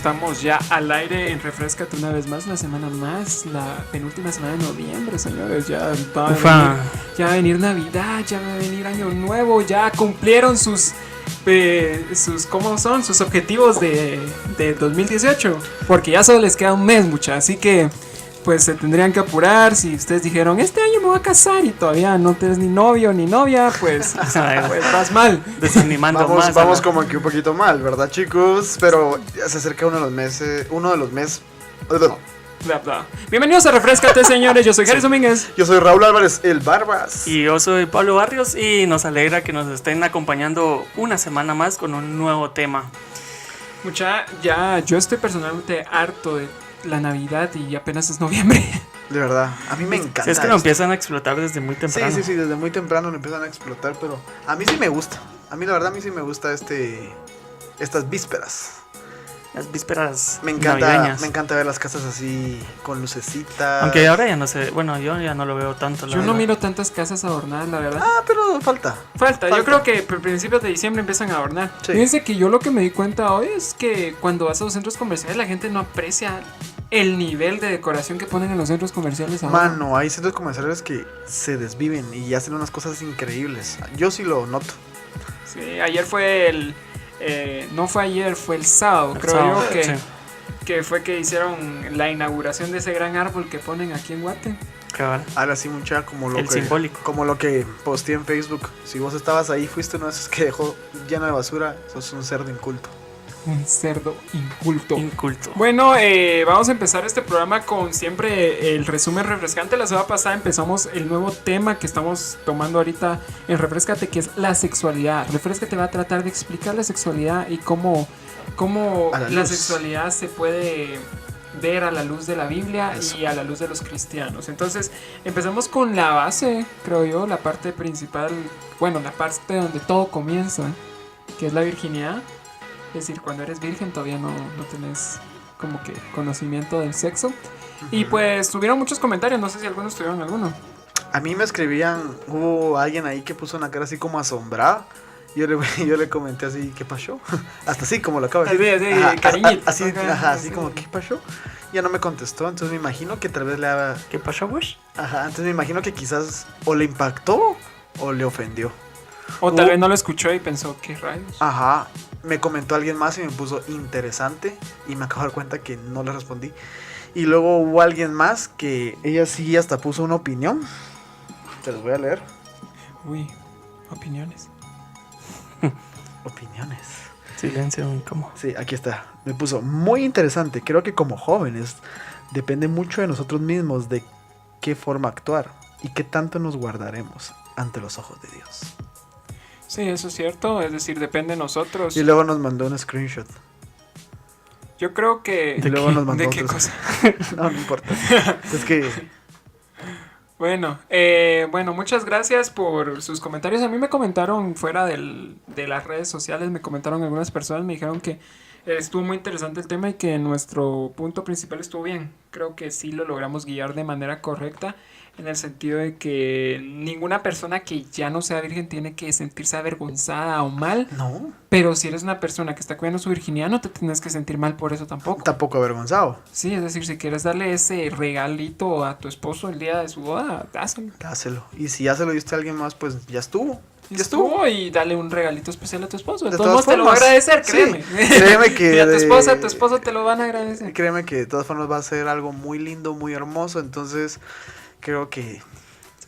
estamos ya al aire en Refrescate una vez más, una semana más, la penúltima semana de noviembre, señores. Ya va a venir Navidad, ya va a venir Año Nuevo, ya cumplieron sus ¿cómo son? Sus objetivos de 2018, porque ya solo les queda un mes, mucha, así que pues se tendrían que apurar. Si ustedes dijeron, este año me voy a casar y todavía no tienes ni novio ni novia, pues vas mal. Desanimando vamos como que un poquito mal, ¿verdad, chicos? Pero ya se acerca uno de los meses. Bienvenidos a Refrescate, señores. Yo soy Jerry Domínguez. Yo soy Raúl Álvarez, el Barbas. Y yo soy Pablo Barrios y nos alegra que nos estén acompañando una semana más con un nuevo tema. Mucha, ya yo estoy personalmente harto de la Navidad y apenas es noviembre. De verdad, a mí me encanta. Es que lo empiezan a explotar desde muy temprano. Sí, desde muy temprano lo empiezan a explotar, pero a mí sí me gusta. A mí la verdad, sí me gusta estas vísperas. Las vísperas navideñas. Me encanta ver las casas así con lucecitas. Aunque ahora ya no sé, bueno, yo ya no lo veo tanto. Yo no miro tantas casas adornadas, la verdad. Pero falta. Yo creo que a principios de diciembre empiezan a adornar. Sí. Fíjense que yo lo que me di cuenta hoy es que cuando vas a los centros comerciales la gente no aprecia el nivel de decoración que ponen en los centros comerciales ahora. Mano, hay centros comerciales que se desviven y hacen unas cosas increíbles. Yo sí lo noto. Sí, ayer fue no fue ayer, fue el sábado, creo yo, que fue que hicieron la inauguración de ese gran árbol que ponen aquí en Guate. Cabal. Ahora sí, mucha, simbólico. Como lo que posteé en Facebook. Si vos estabas ahí, fuiste uno de esos que dejó lleno de basura, sos un cerdo inculto. Un cerdo inculto. Bueno, vamos a empezar este programa con siempre el resumen refrescante. La semana pasada empezamos el nuevo tema que estamos tomando ahorita en Refrescate, que es la sexualidad. Refrescate va a tratar de explicar la sexualidad y cómo la sexualidad se puede ver a la luz de la Biblia. Eso. Y a la luz de los cristianos. Entonces empezamos con la base, creo yo, la parte principal, bueno, la parte donde todo comienza, que es la virginidad. Es decir, cuando eres virgen todavía no tenés como que conocimiento del sexo. Uh-huh. Y pues tuvieron muchos comentarios, no sé si algunos tuvieron alguno. A mí me escribían, hubo alguien ahí que puso una cara así como asombrada. Yo le comenté así, ¿qué pasó? Hasta así como lo acabo de decir. Así, cariñito. Así como, ¿qué pasó? Ya no me contestó, entonces me imagino que tal vez le haga... ¿Qué pasó, güey? Ajá, entonces me imagino que quizás o le impactó o le ofendió. O tal vez no lo escuchó y pensó, ¿qué rayos? Ajá. Me comentó alguien más y me puso interesante y me acabo de dar cuenta que no le respondí. Y luego hubo alguien más que ella sí hasta puso una opinión. Te los voy a leer. Uy, opiniones. Opiniones. Silencio incómodo. Sí, aquí está. Me puso muy interesante. Creo que como jóvenes depende mucho de nosotros mismos de qué forma actuar y qué tanto nos guardaremos ante los ojos de Dios. Sí, eso es cierto, es decir, depende de nosotros. Y luego nos mandó un screenshot. Yo creo que... Y luego nos mandó ¿de qué cosa? No importa. Es que... Bueno, muchas gracias por sus comentarios. A mí me comentaron fuera de las redes sociales, me comentaron algunas personas, me dijeron que estuvo muy interesante el tema y que nuestro punto principal estuvo bien. Creo que sí lo logramos guiar de manera correcta, en el sentido de que ninguna persona que ya no sea virgen tiene que sentirse avergonzada o mal. No. Pero si eres una persona que está cuidando su virginidad, no te tienes que sentir mal por eso tampoco. Tampoco avergonzado. Sí, es decir, si quieres darle ese regalito a tu esposo el día de su boda, dáselo. Dáselo. Y si ya se lo diste a alguien más, pues ya estuvo. Ya estuvo, y dale un regalito especial a tu esposo. De todos modos te lo va a agradecer, créeme. Sí, créeme que... Y a tu esposo te lo van a agradecer. Créeme que de todas formas va a ser algo muy lindo, muy hermoso. Entonces, creo que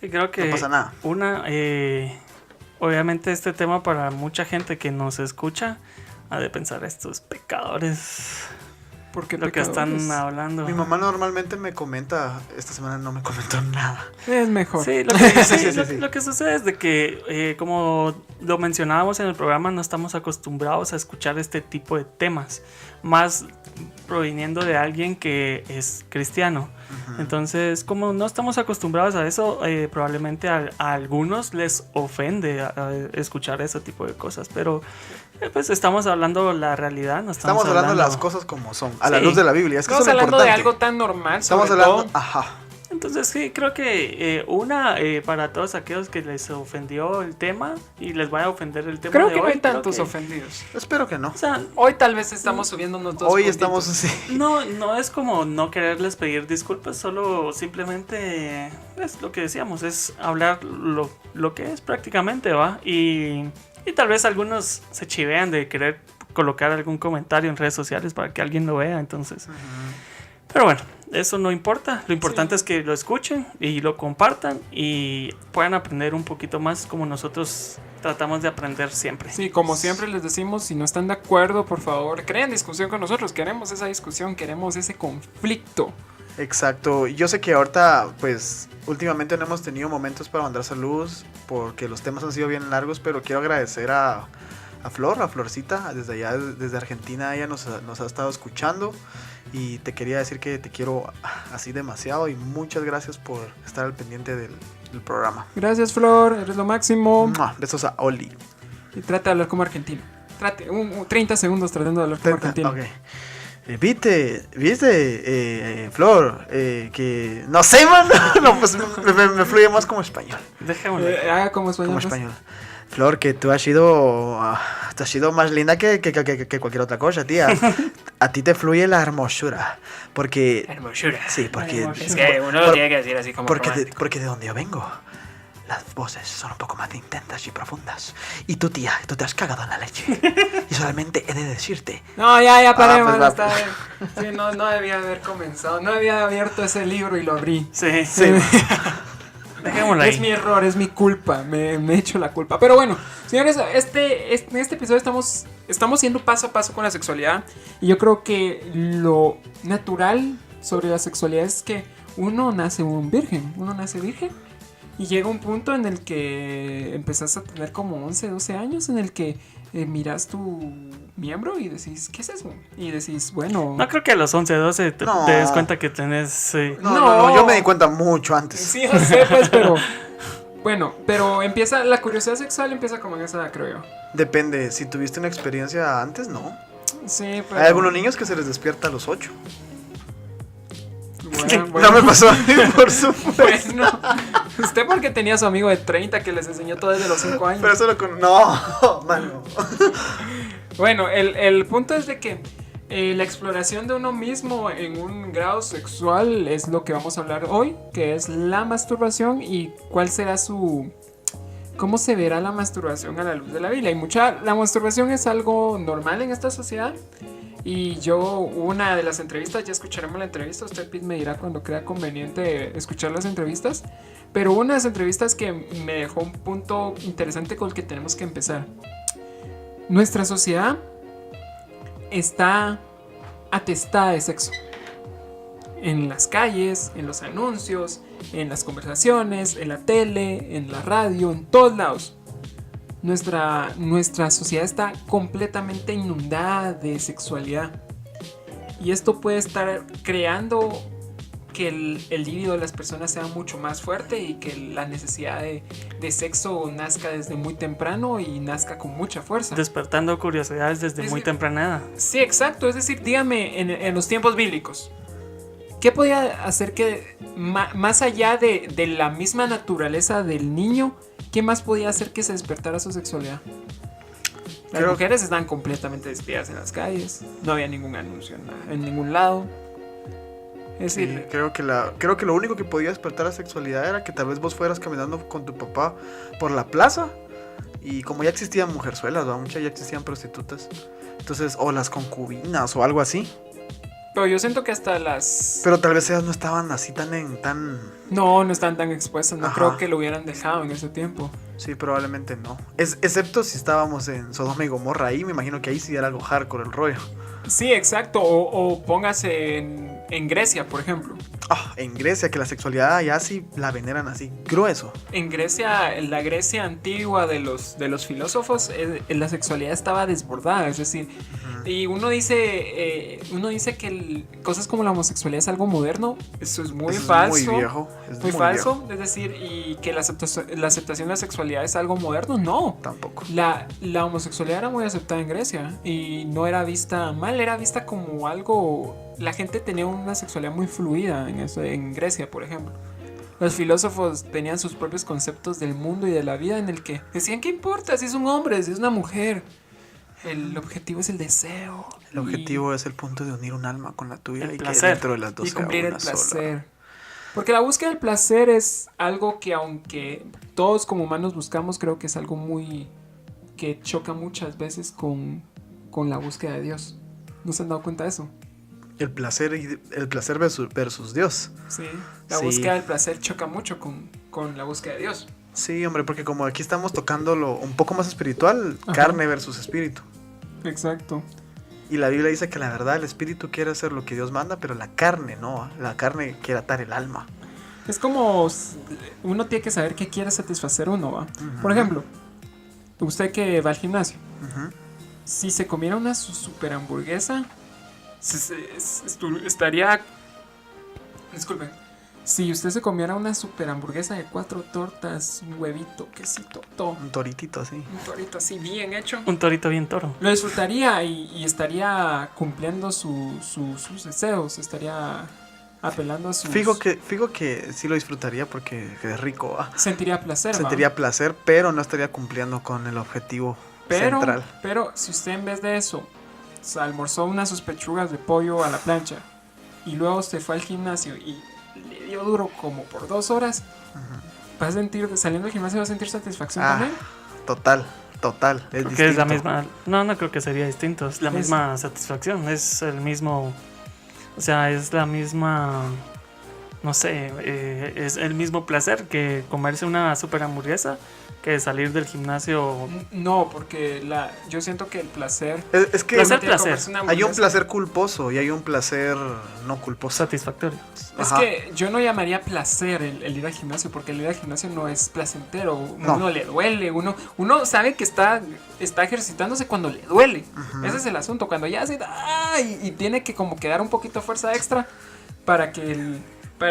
no pasa nada. Obviamente este tema para mucha gente que nos escucha ha de pensar estos pecadores. Porque lo que están hablando. Mi mamá normalmente me comenta, esta semana no me comentó nada. Es mejor. Sí, lo que sucede es de que, como lo mencionábamos en el programa, no estamos acostumbrados a escuchar este tipo de temas, más proviniendo de alguien que es cristiano. Uh-huh. Entonces, como no estamos acostumbrados a eso, probablemente a algunos les ofende a escuchar ese tipo de cosas, pero pues estamos hablando la realidad, no estamos hablando las cosas como son, a la luz de la Biblia. Es que estamos hablando de algo tan normal, estamos hablando, ajá. Entonces sí, creo que para todos aquellos que les ofendió el tema y les vaya a ofender el tema Creo de que no hoy, hay tantos ofendidos. Espero que no. O sea, Hoy tal vez estamos subiendo unos dos Hoy puntitos. estamos así. no es como no quererles pedir disculpas, solo simplemente es lo que decíamos, es hablar lo que es prácticamente, ¿va? Y tal vez algunos se chivean de querer colocar algún comentario en redes sociales para que alguien lo vea, entonces. Pero bueno, eso no importa. Lo importante es que lo escuchen y lo compartan y puedan aprender un poquito más como nosotros tratamos de aprender siempre. Sí, como siempre les decimos, si no están de acuerdo, por favor, creen discusión con nosotros. Queremos esa discusión, queremos ese conflicto. Exacto. Yo sé que ahorita, pues, últimamente no hemos tenido momentos para mandar saludos porque los temas han sido bien largos, pero quiero agradecer a Florcita, desde allá, desde Argentina. Ella nos ha estado escuchando y te quería decir que te quiero así demasiado y muchas gracias por estar al pendiente del programa. Gracias, Flor, eres lo máximo. ¡Mua! Besos a Oli. Y trata de hablar como argentino. 30 segundos tratando de hablar como argentino. Ok. ¿Viste, Flor? Que no sé, man. No, pues me fluye más como español. Dejémoslo. Como español. Como pues. español. Flor, que tú has sido más linda que cualquier otra cosa, tía. A ti te fluye la hermosura. Porque. Hermosura. Sí, porque. Es que uno lo tiene que decir así como romántico. Porque de donde yo vengo, las voces son un poco más intensas y profundas. Y tú, tía, tú te has cagado en la leche. Y solamente he de decirte. No, ya paremos. pues Está bien. Sí, no debía haber comenzado. No había abierto ese libro y lo abrí. Sí. Dejémoslo ahí. Es mi error, es mi culpa. Me echo la culpa. Pero bueno, señores, en este episodio estamos yendo paso a paso con la sexualidad. Y yo creo que lo natural sobre la sexualidad es que uno nace virgen. Y llega un punto en el que empezás a tener como 11, 12 años, en el que miras tu miembro y decís, ¿qué es eso? Y decís, bueno... No creo que a los 11, 12 te des cuenta que tenés... No, yo me di cuenta mucho antes. Sí, yo sé, pues, pero... Bueno, pero la curiosidad sexual empieza como en esa edad, creo yo. Depende, si tuviste una experiencia antes, no. Sí, pero... Hay algunos niños que se les despierta a los 8. Bueno. No me pasó a mí, por supuesto. Bueno, usted porque tenía a su amigo de 30 que les enseñó todo desde los 5 años. Pero solo con... No, mano. Bueno, el punto es de que la exploración de uno mismo en un grado sexual es lo que vamos a hablar hoy, que es la masturbación y cuál será cómo se verá la masturbación a la luz de la Biblia. La masturbación es algo normal en esta sociedad. Y una de las entrevistas, ya escucharemos la entrevista, usted me dirá cuando crea conveniente escuchar las entrevistas, pero una de las entrevistas que me dejó un punto interesante con el que tenemos que empezar. Nuestra sociedad está atestada de sexo. En las calles, en los anuncios, en las conversaciones, en la tele, en la radio, en todos lados. Nuestra sociedad está completamente inundada de sexualidad. Y esto puede estar creando que el libido de las personas sea mucho más fuerte y que la necesidad de sexo nazca desde muy temprano y nazca con mucha fuerza. Despertando curiosidades desde muy temprana edad. Sí, exacto. Es decir, dígame, en los tiempos bíblicos, ¿qué podía hacer que, más allá de la misma naturaleza del niño, qué más podía hacer que se despertara su sexualidad? Las mujeres estaban completamente despidadas en las calles, no había ningún anuncio en ningún lado. Es decir, sí, creo que lo único que podía despertar la sexualidad era que tal vez vos fueras caminando con tu papá por la plaza y como ya existían mujerzuelas, muchas ya existían prostitutas, entonces, o las concubinas o algo así. Pero yo siento que hasta Pero tal vez ellas no estaban así tan... No están tan expuestas. No Ajá. Creo que lo hubieran dejado en ese tiempo. Sí, probablemente no. Excepto si estábamos en Sodoma y Gomorra. Ahí me imagino que ahí sí era algo hardcore el rollo. Sí, exacto. O póngase en Grecia, por ejemplo. En Grecia, que la sexualidad ya sí la veneran así, grueso. En Grecia, en la Grecia antigua de los filósofos, la sexualidad estaba desbordada. Es decir, y uno dice que cosas como la homosexualidad es algo moderno. Eso es muy falso. Es muy viejo. Muy falso. Viejo. Es decir, y que la aceptación de la sexualidad es algo moderno. No. Tampoco. La homosexualidad era muy aceptada en Grecia y no era vista mal, era vista como algo... La gente tenía una sexualidad muy fluida en Grecia, por ejemplo. Los filósofos tenían sus propios conceptos del mundo y de la vida en el que decían, ¿qué importa si es un hombre, si es una mujer? El objetivo es el deseo. El objetivo es el punto de unir un alma con la tuya el y placer. que dentro de las dos Y sea cumplir el una placer. sola. Porque la búsqueda del placer es algo que aunque todos como humanos buscamos, creo que es algo muy... que choca muchas veces con la búsqueda de Dios. ¿No se han dado cuenta de eso? El placer versus Dios. Sí. La Sí. búsqueda del placer choca mucho con la búsqueda de Dios. Sí, hombre, porque como aquí estamos tocando lo un poco más espiritual, Ajá. carne versus espíritu. Exacto. Y la Biblia dice que la verdad el espíritu quiere hacer lo que Dios manda, pero la carne no, la carne quiere atar el alma. Es como uno tiene que saber qué quiere satisfacer uno, ¿va? Por ejemplo, usted que va al gimnasio, Ujú. si se comiera una super hamburguesa, estaría... Disculpen. Si usted se comiera una super hamburguesa de 4 tortas, un huevito, quesito, todo, Un toritito así. un torito así bien hecho, Un torito bien toro. lo disfrutaría y estaría cumpliendo sus deseos, estaría apelando a sus... Fijo que sí lo disfrutaría porque es rico, ¿va? Sentiría placer, ¿va? Sentiría placer, pero no estaría cumpliendo con el objetivo central. Pero si usted en vez de eso se almorzó unas sus pechugas de pollo a la plancha y luego usted fue al gimnasio y le dio duro como por 2 horas, va a sentir, saliendo del gimnasio va a sentir satisfacción Ah, también. total. Es Porque es la distinto. misma. No creo que sería distinto. Es la misma satisfacción. Es el mismo. O sea, es la misma. No sé. Es el mismo placer que comerse una super hamburguesa que salir del gimnasio. No, porque yo siento que el placer... Es que Placer, uno tiene que placer. comerse una hay un hamburguesa. placer culposo y hay un placer no culposo. Satisfactorio. Es Ajá. que yo no llamaría placer el ir al gimnasio, porque el ir al gimnasio no es placentero. No. Uno le duele, uno sabe que está ejercitándose cuando le duele. Ujú. Ese es el asunto, cuando ya hace y tiene que como que dar un poquito de fuerza extra para que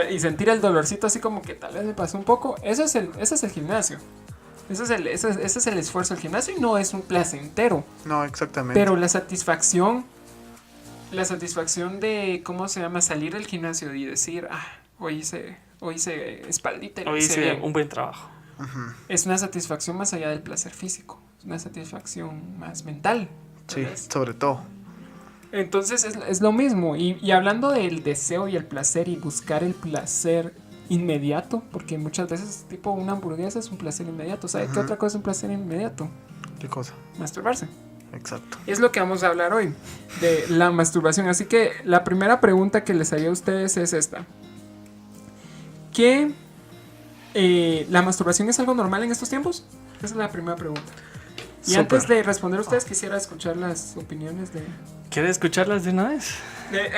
y sentir el dolorcito así como que tal vez le pasó un poco. Ese es el gimnasio. Ese es el esfuerzo del gimnasio y no es un placentero. No, exactamente. Pero la satisfacción de, ¿cómo se llama? Salir del gimnasio y decir, hoy hice espaldita. y lo Hoy hice hice bien. un buen trabajo. Ujú. Es una satisfacción más allá del placer físico. Es una satisfacción más mental. Sí, ¿sabes? sobre todo. Entonces es lo mismo. Y hablando del deseo y el placer y buscar el placer inmediato, porque muchas veces tipo una hamburguesa es un placer inmediato. ¿Sabe qué otra cosa es un placer inmediato? ¿Qué cosa? Masturbarse. Exacto. Es lo que vamos a hablar hoy, de la masturbación. Así que la primera pregunta que les haría a ustedes es esta. ¿Qué ¿la masturbación es algo normal en estos tiempos? Esa es la primera pregunta. Y Súper. antes de responder a ustedes, quisiera escuchar las opiniones de... ¿Quieres escucharlas de una vez?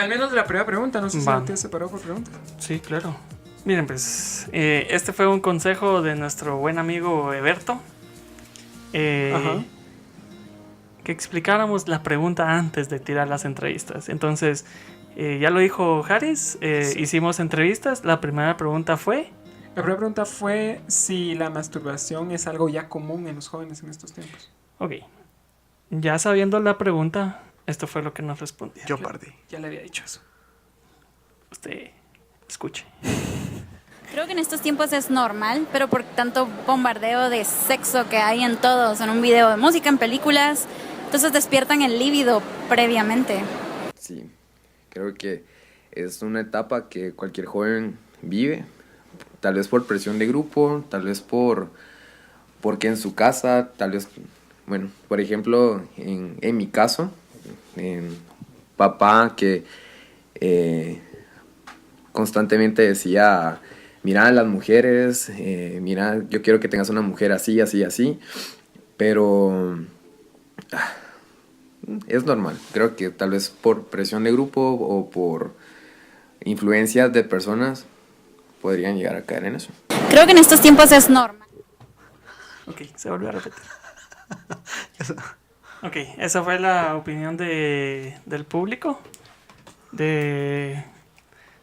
Al menos de la primera pregunta, no sé si Va. la tienes separado por pregunta. Sí, claro. Miren, pues, este fue un consejo de nuestro buen amigo Eberto. Ajá. Que explicáramos la pregunta antes de tirar las entrevistas. Entonces, ya lo dijo Harris, Sí. hicimos entrevistas. La primera pregunta fue... La primera pregunta fue si la masturbación es algo ya común en los jóvenes en estos tiempos. Ok, ya sabiendo la pregunta, esto fue lo que nos respondió. Yo perdí. Ya le había dicho eso. Usted escuche. Creo que en estos tiempos es normal, pero por tanto bombardeo de sexo que hay en todos, en un video de música, en películas, entonces despiertan el líbido previamente. Sí, creo que es una etapa que cualquier joven vive, tal vez por presión de grupo, tal vez porque en su casa, tal vez, bueno, por ejemplo, en mi caso, papá que constantemente decía, mira a las mujeres, mira, yo quiero que tengas una mujer así, así, así, pero es normal. Creo que tal vez por presión de grupo o por influencias de personas podrían llegar a caer en eso. Creo que en estos tiempos es normal. Ok, se volvió a repetir. Ok, esa fue la opinión del público. De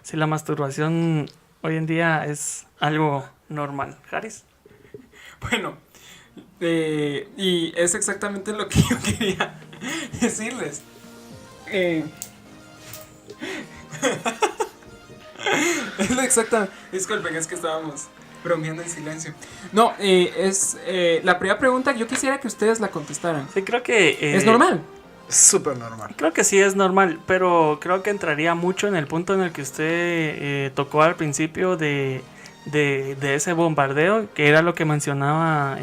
si la masturbación hoy en día es algo normal. Harris. Bueno, y es exactamente lo que yo quería decirles. Es lo exacto. Disculpen, es que estábamos bromeando en silencio. No, la primera pregunta yo quisiera que ustedes la contestaran. Sí, creo que... ¿Es normal? Súper normal. Creo que sí es normal, pero creo que entraría mucho en el punto en el que usted tocó al principio de ese bombardeo, que era lo que mencionaba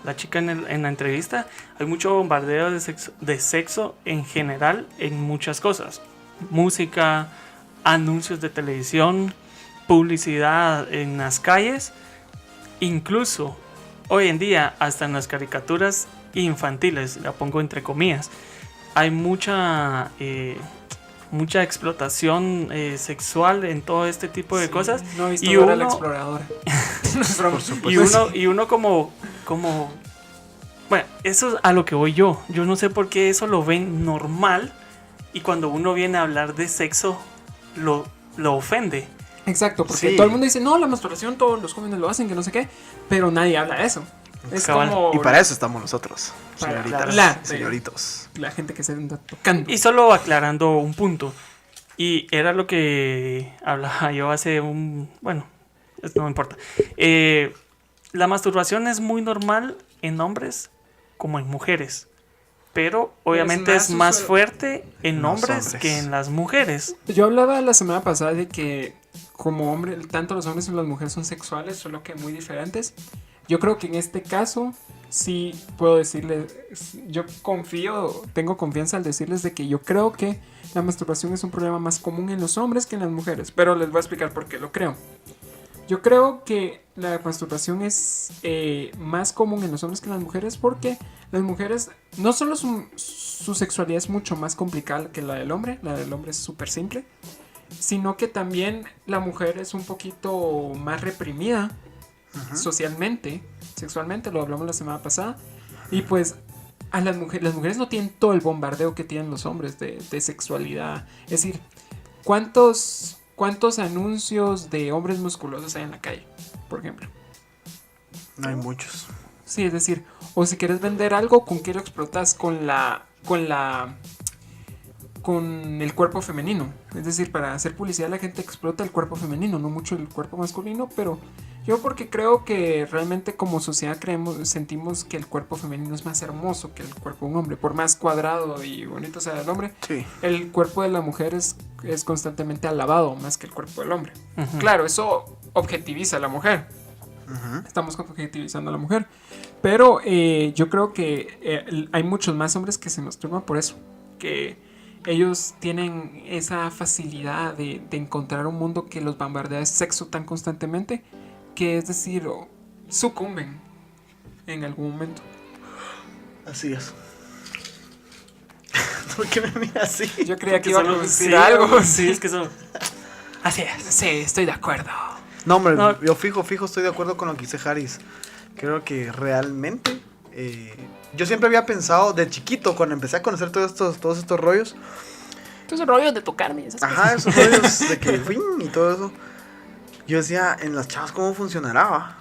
la chica en la entrevista. Hay mucho bombardeo de sexo en general en muchas cosas. Música, anuncios de televisión, publicidad en las calles, incluso hoy en día hasta en las caricaturas infantiles, la pongo entre comillas. Hay mucha explotación sexual en todo este tipo de cosas. No he visto Dora la Exploradora. y uno como bueno, eso es a lo que voy yo. Yo no sé por qué eso lo ven normal y cuando uno viene a hablar de sexo lo ofende. Exacto, porque todo el mundo dice, no, la masturbación todos los jóvenes lo hacen, que no sé qué, pero nadie habla de eso. Es como... Y para eso estamos nosotros, señoritas, señoritos. La gente que se anda tocando. Y solo aclarando un punto. Y era lo que hablaba yo hace bueno, no me importa. La masturbación es muy normal en hombres como en mujeres. Pero obviamente es más fuerte en hombres que en las mujeres. Yo hablaba la semana pasada de que como hombre, tanto los hombres como las mujeres son sexuales, solo que muy diferentes. Yo creo que en este caso sí puedo decirles, yo tengo confianza al decirles de que yo creo que la masturbación es un problema más común en los hombres que en las mujeres, pero les voy a explicar por qué lo creo. Yo creo que la masturbación es más común en los hombres que en las mujeres porque las mujeres, no solo su sexualidad es mucho más complicada que la del hombre es súper simple, sino que también la mujer es un poquito más reprimida socialmente, sexualmente, lo hablamos la semana pasada, y pues a las mujeres no tienen todo el bombardeo que tienen los hombres de sexualidad. Es decir, ¿cuántos anuncios de hombres musculosos hay en la calle, por ejemplo? No hay muchos. Sí, es decir, o si quieres vender algo, ¿con qué lo explotas? Con el cuerpo femenino. Es decir, para hacer publicidad la gente explota el cuerpo femenino, no mucho el cuerpo masculino, pero yo porque creo que realmente como sociedad sentimos que el cuerpo femenino es más hermoso que el cuerpo de un hombre. Por más cuadrado y bonito sea el hombre, sí, el cuerpo de la mujer es constantemente alabado más que el cuerpo del hombre. Claro, eso objetiviza a la mujer. Estamos objetivizando a la mujer. Pero yo creo que hay muchos más hombres que se masturban por eso. Que ellos tienen esa facilidad de encontrar un mundo que los bombardea de sexo tan constantemente, que es decir, sucumben en algún momento. Así es. ¿Por qué me mira así? Yo creía que iba a decir algo. Sí, es que eso... Así es. Sí, estoy de acuerdo. No, hombre, yo fijo estoy de acuerdo con lo que dice Haris. Creo que realmente... yo siempre había pensado de chiquito, cuando empecé a conocer todos estos rollos. Esos rollos de tocarme. Esas ajá, cosas. Esos rollos de que y todo eso. Yo decía, en las chavas, ¿cómo funcionará?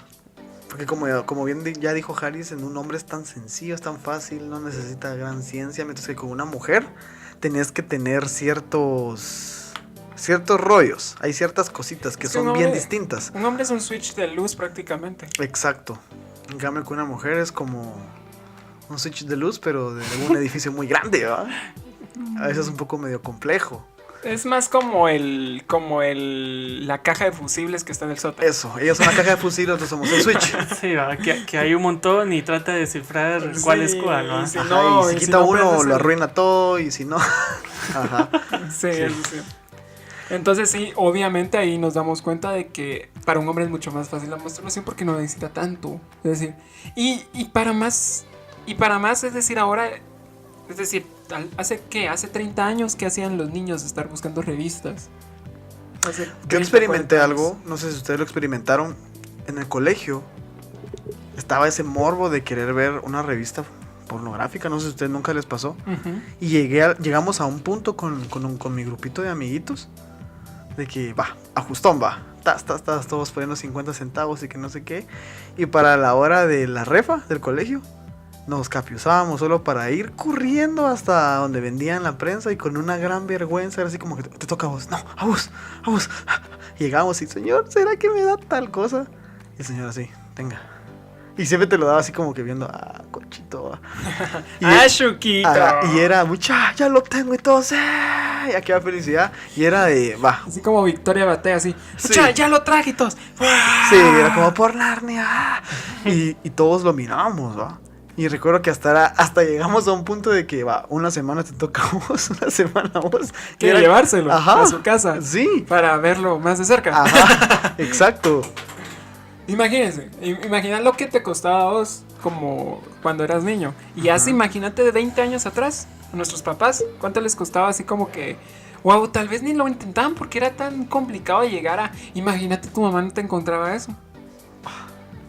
Porque como bien ya dijo Haris, en un hombre es tan sencillo, es tan fácil, no necesita gran ciencia. Mientras que con una mujer tenés que tener ciertos rollos. Hay ciertas cositas que son bien distintas. Un hombre es un switch de luz prácticamente. Exacto. En cambio con una mujer es como un switch de luz, pero de un edificio muy grande, ¿verdad? A veces es un poco medio complejo. Es más como la caja de fusibles que está en el sótano. Eso, ella es una caja de fusibles, nosotros somos el switch. Sí, que hay un montón y trata de descifrar cuál es cuál, ¿no? Si no, y si quita uno, lo arruina todo, y si no... Ajá. Sí. Entonces sí, obviamente ahí nos damos cuenta de que para un hombre es mucho más fácil la masturbación porque no necesita tanto. Es decir, y para más, es decir, ahora... Es decir, ¿hace 30 años que hacían los niños estar buscando revistas? Yo experimenté algo, no sé si ustedes lo experimentaron. En el colegio estaba ese morbo de querer ver una revista pornográfica, no sé si a ustedes nunca les pasó. Y llegamos a un punto con mi grupito de amiguitos de que, ajustón, estás todos poniendo 50 centavos y que no sé qué. Y para la hora de la refa del colegio, nos capiuzábamos solo para ir corriendo hasta donde vendían la prensa y con una gran vergüenza, era así como que te toca a vos, no, a vos. Llegamos y, señor, ¿será que me da tal cosa? Y el señor así, tenga. Y siempre te lo daba así como que viendo, cochito. Chuquito. Y era, mucha, ya lo tengo y todo, ya queda felicidad. Y era de, va. Así como Victoria Batea, así, Sí. ya lo traje y todos. Sí, era como por Narnia. Y todos lo mirábamos, va. Y recuerdo que hasta llegamos a un punto de que, va, una semana te toca a vos, una semana a vos. Quiere llevárselo Ajá, a su casa. Sí. Para verlo más de cerca. Ajá, exacto. Imagínense, imagina lo que te costaba a vos como cuando eras niño. Y así, imagínate de 20 años atrás, a nuestros papás, ¿cuánto les costaba así como que, wow, tal vez ni lo intentaban porque era tan complicado llegar a, imagínate tu mamá no te encontraba eso?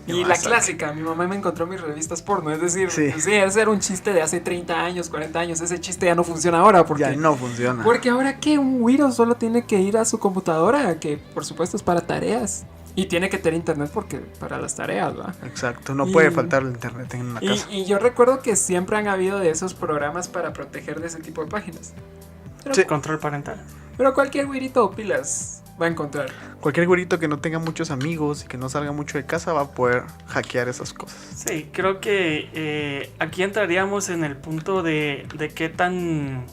Y la clásica, mi mamá me encontró mis revistas porno, es decir, sí, ese era un chiste de hace 30 años, 40 años, ese chiste ya no funciona ahora. Porque, ya no funciona. Porque ahora que un güiro solo tiene que ir a su computadora, que por supuesto es para tareas. Y tiene que tener internet porque para las tareas, ¿va? Exacto, no puede faltar el internet en una casa. Y yo recuerdo que siempre han habido de esos programas para proteger de ese tipo de páginas. Pero, sí. Control parental. Pero cualquier güirito o pilas va a encontrar. Cualquier güirito que no tenga muchos amigos y que no salga mucho de casa va a poder hackear esas cosas. Sí, creo que aquí entraríamos en el punto de qué tan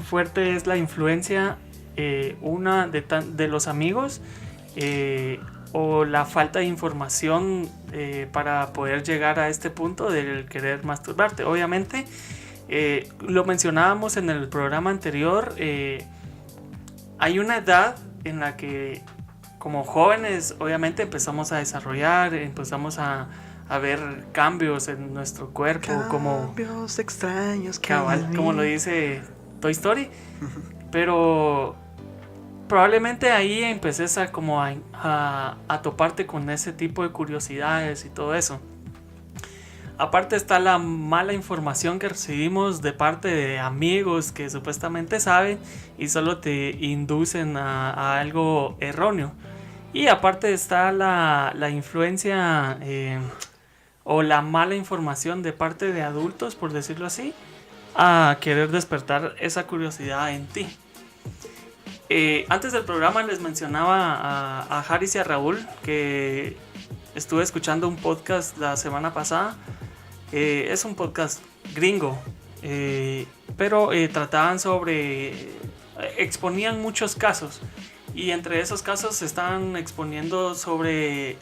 fuerte es la influencia de los amigos. O la falta de información para poder llegar a este punto del querer masturbarte. Obviamente, lo mencionábamos en el programa anterior, hay una edad en la que como jóvenes obviamente empezamos a desarrollar, empezamos a ver cambios en nuestro cuerpo, cambios extraños, como lo dice Toy Story. Pero probablemente ahí empeces a toparte con ese tipo de curiosidades y todo eso. Aparte está la mala información que recibimos de parte de amigos que supuestamente saben y solo te inducen a algo erróneo. Y aparte está la influencia o la mala información de parte de adultos, por decirlo así, a querer despertar esa curiosidad en ti. Antes del programa les mencionaba a Haris y a Raúl que estuve escuchando un podcast la semana pasada. Es un podcast gringo, pero trataban exponían muchos casos, y entre esos casos se estaban exponiendo sobre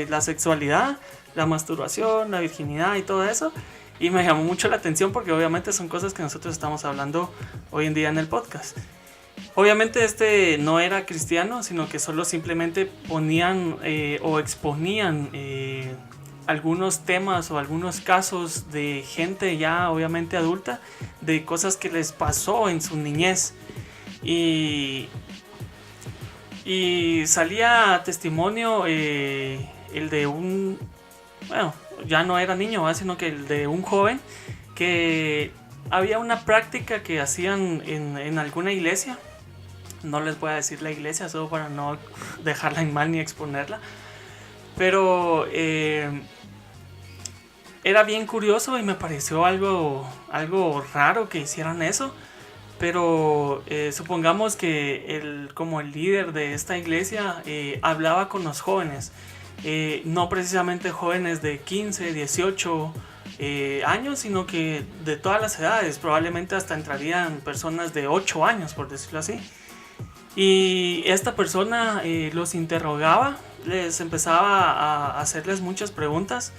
la sexualidad, la masturbación, la virginidad y todo eso. Y me llamó mucho la atención porque obviamente son cosas que nosotros estamos hablando hoy en día en el podcast. Obviamente este no era cristiano, sino que solo simplemente ponían o exponían algunos temas o algunos casos de gente ya obviamente adulta, de cosas que les pasó en su niñez. Y salía testimonio el de un, bueno, ya no era niño, sino que el de un joven que había una práctica que hacían en alguna iglesia. No les voy a decir la iglesia, solo para no dejarla en mal ni exponerla. Pero era bien curioso y me pareció algo raro que hicieran eso. Pero supongamos que como el líder de esta iglesia hablaba con los jóvenes. No precisamente jóvenes de 15, 18 años, sino que de todas las edades. Probablemente hasta entrarían personas de 8 años, por decirlo así. Y esta persona los interrogaba, les empezaba a hacerles muchas preguntas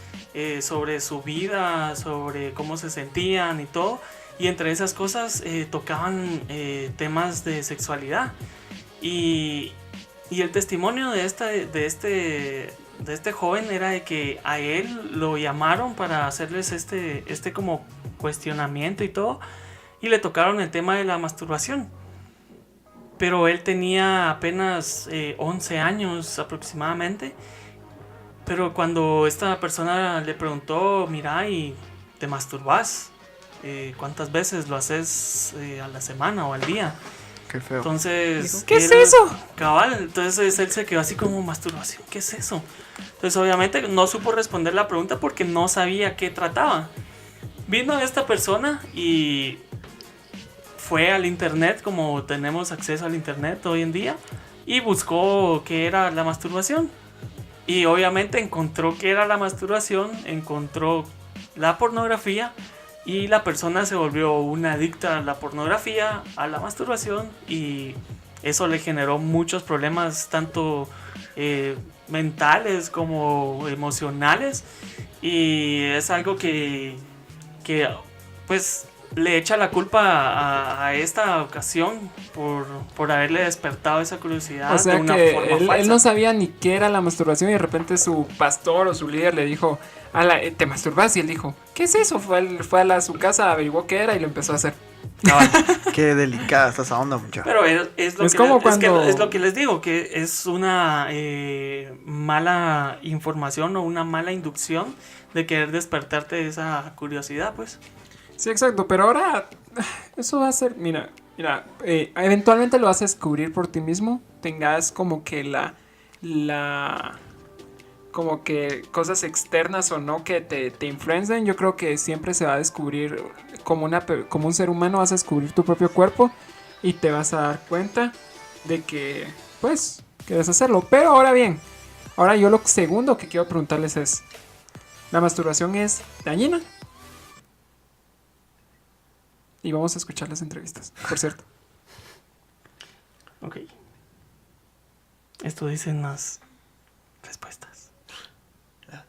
sobre su vida, sobre cómo se sentían y todo. Y entre esas cosas tocaban temas de sexualidad. Y el testimonio de este joven era de que a él lo llamaron para hacerles este como cuestionamiento y todo. Y le tocaron el tema de la masturbación. Pero él tenía apenas 11 años aproximadamente. Pero cuando esta persona le preguntó, mira, ¿y te masturbas? ¿Cuántas veces lo haces a la semana o al día? Qué feo. Entonces, dijo, ¿qué es eso? Cabal, entonces él se quedó así como masturbación, ¿qué es eso? Entonces obviamente no supo responder la pregunta porque no sabía qué trataba. Vino esta persona y fue al internet, como tenemos acceso al internet hoy en día, y buscó qué era la masturbación. Y obviamente encontró qué era la masturbación, encontró la pornografía, y la persona se volvió una adicta a la pornografía, a la masturbación, y eso le generó muchos problemas, tanto mentales como emocionales, y es algo que pues le echa la culpa a esta ocasión por haberle despertado esa curiosidad. O sea de una que forma falsa. él no sabía ni qué era la masturbación y de repente su pastor o su líder le dijo, ¿te masturbas? Y él dijo, ¿qué es eso? Fue a su casa, averiguó qué era y lo empezó a hacer. Qué delicada está esa onda, muchacho. Pero es lo que les digo, que es una mala información o una mala inducción de querer despertarte esa curiosidad, pues. Sí, exacto, pero ahora eso va a ser, mira, eventualmente lo vas a descubrir por ti mismo, tengas como que como que cosas externas o no que te influencen. Yo creo que siempre se va a descubrir como un ser humano, vas a descubrir tu propio cuerpo y te vas a dar cuenta de que, pues, quieres hacerlo. Pero ahora bien, ahora yo lo segundo que quiero preguntarles es, ¿la masturbación es dañina? Y vamos a escuchar las entrevistas, por cierto. Ok. Esto dicen las respuestas. Las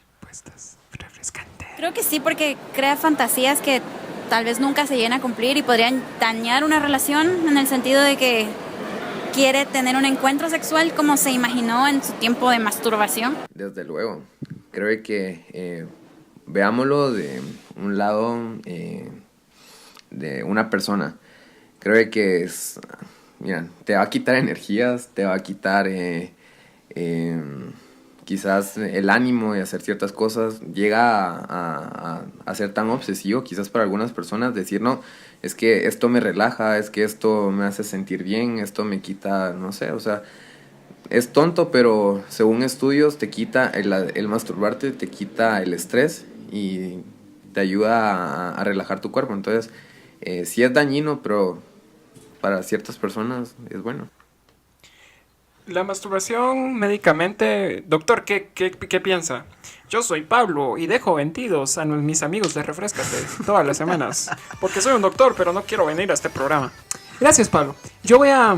respuestas refrescantes. Creo que sí, porque crea fantasías que tal vez nunca se lleguen a cumplir y podrían dañar una relación en el sentido de que quiere tener un encuentro sexual como se imaginó en su tiempo de masturbación. Desde luego. Creo que veámoslo de un lado de una persona. Creo que mira, te va a quitar energías, te va a quitar quizás el ánimo de hacer ciertas cosas. Llega a ser tan obsesivo, quizás para algunas personas, decir, no, es que esto me relaja, es que esto me hace sentir bien, esto me quita, no sé, o sea, es tonto, pero según estudios te quita el masturbarte, te quita el estrés y te ayuda a relajar tu cuerpo. Entonces, sí es dañino, pero para ciertas personas es bueno. La masturbación médicamente, doctor, ¿qué piensa? Yo soy Pablo y dejo vendidos a mis amigos de Refrescate todas las semanas, porque soy un doctor, pero no quiero venir a este programa. Gracias, Pablo. Yo voy a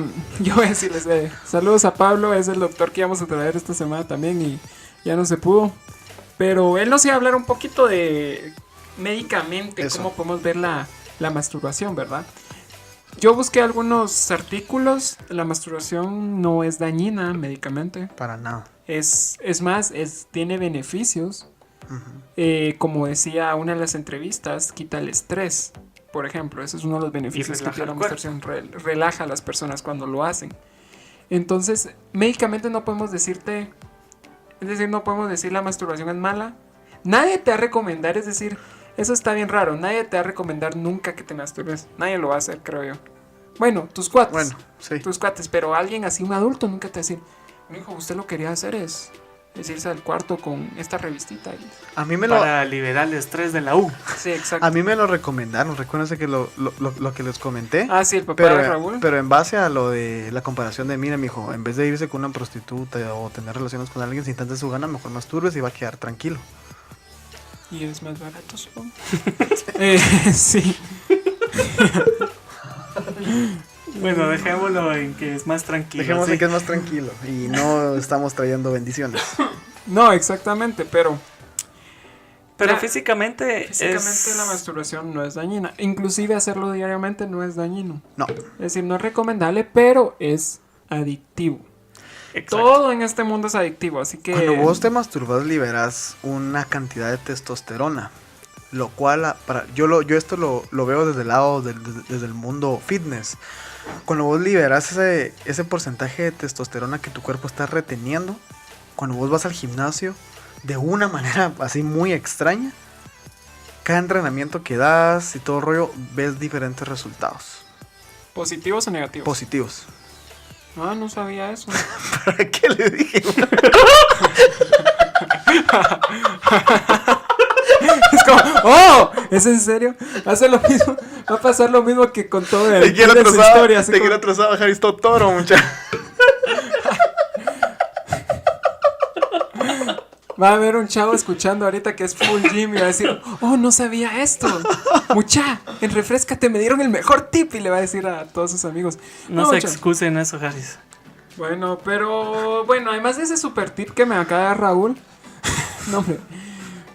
decirles saludos a Pablo, es el doctor que íbamos a traer esta semana también y ya no se pudo. Pero él nos iba a hablar un poquito de médicamente cómo podemos ver la masturbación, ¿verdad? Yo busqué algunos artículos. La masturbación no es dañina médicamente. Para nada. Es más, tiene beneficios. Uh-huh. Como decía una de las entrevistas, quita el estrés. Por ejemplo, ese es uno de los beneficios que tiene la masturbación. Relaja a las personas cuando lo hacen. Entonces, médicamente no podemos decirte... Es decir, no podemos decir la masturbación es mala. Nadie te va a recomendar, es decir... Eso está bien raro. Nadie te va a recomendar nunca que te masturbes. Nadie lo va a hacer, creo yo. Bueno, tus cuates. Bueno, sí. Tus cuates. Pero alguien así, un adulto, nunca te va a decir, mijo, usted lo quería hacer es irse al cuarto con esta revistita. Para liberar el estrés de la U. Sí, exacto. A mí me lo recomendaron. Recuérdense que lo que les comenté. Ah, sí, el papá de Raúl. Pero en base a lo de la comparación de, mira, mijo, en vez de irse con una prostituta o tener relaciones con alguien sin tanta su gana, mejor masturbes y va a quedar tranquilo. Y es más barato, supongo. Sí. Bueno, dejémoslo en que es más tranquilo. Dejémoslo en que es más tranquilo. Y no estamos trayendo bendiciones. No, exactamente, pero físicamente la masturbación no es dañina. Inclusive hacerlo diariamente no es dañino. No. Es decir, no es recomendable, pero es adictivo. Exacto. Todo en este mundo es adictivo, así que... Cuando vos te masturbas liberas una cantidad de testosterona, lo cual, yo esto lo veo desde el lado, desde el mundo fitness. Cuando vos liberas ese porcentaje de testosterona que tu cuerpo está reteniendo, cuando vos vas al gimnasio, de una manera así muy extraña, cada entrenamiento que das y todo el rollo, ves diferentes resultados. ¿Positivos o negativos? Positivos. Ah, no sabía eso. ¿Para qué le dije? Es como, ¡oh! ¿Es en serio? Hace lo mismo. Va a pasar lo mismo que con todo el Te quiero de su historia. te quiero atrasar a bajar esto toro, muchacho. Va a haber un chavo escuchando ahorita que es full gym y va a decir, oh, no sabía esto. Mucha, en Refrescate me dieron el mejor tip, y le va a decir a todos sus amigos. No se mucha. excusen eso, Harris. Bueno, pero bueno, además de ese super tip que me acaba de dar Raúl. No, hombre.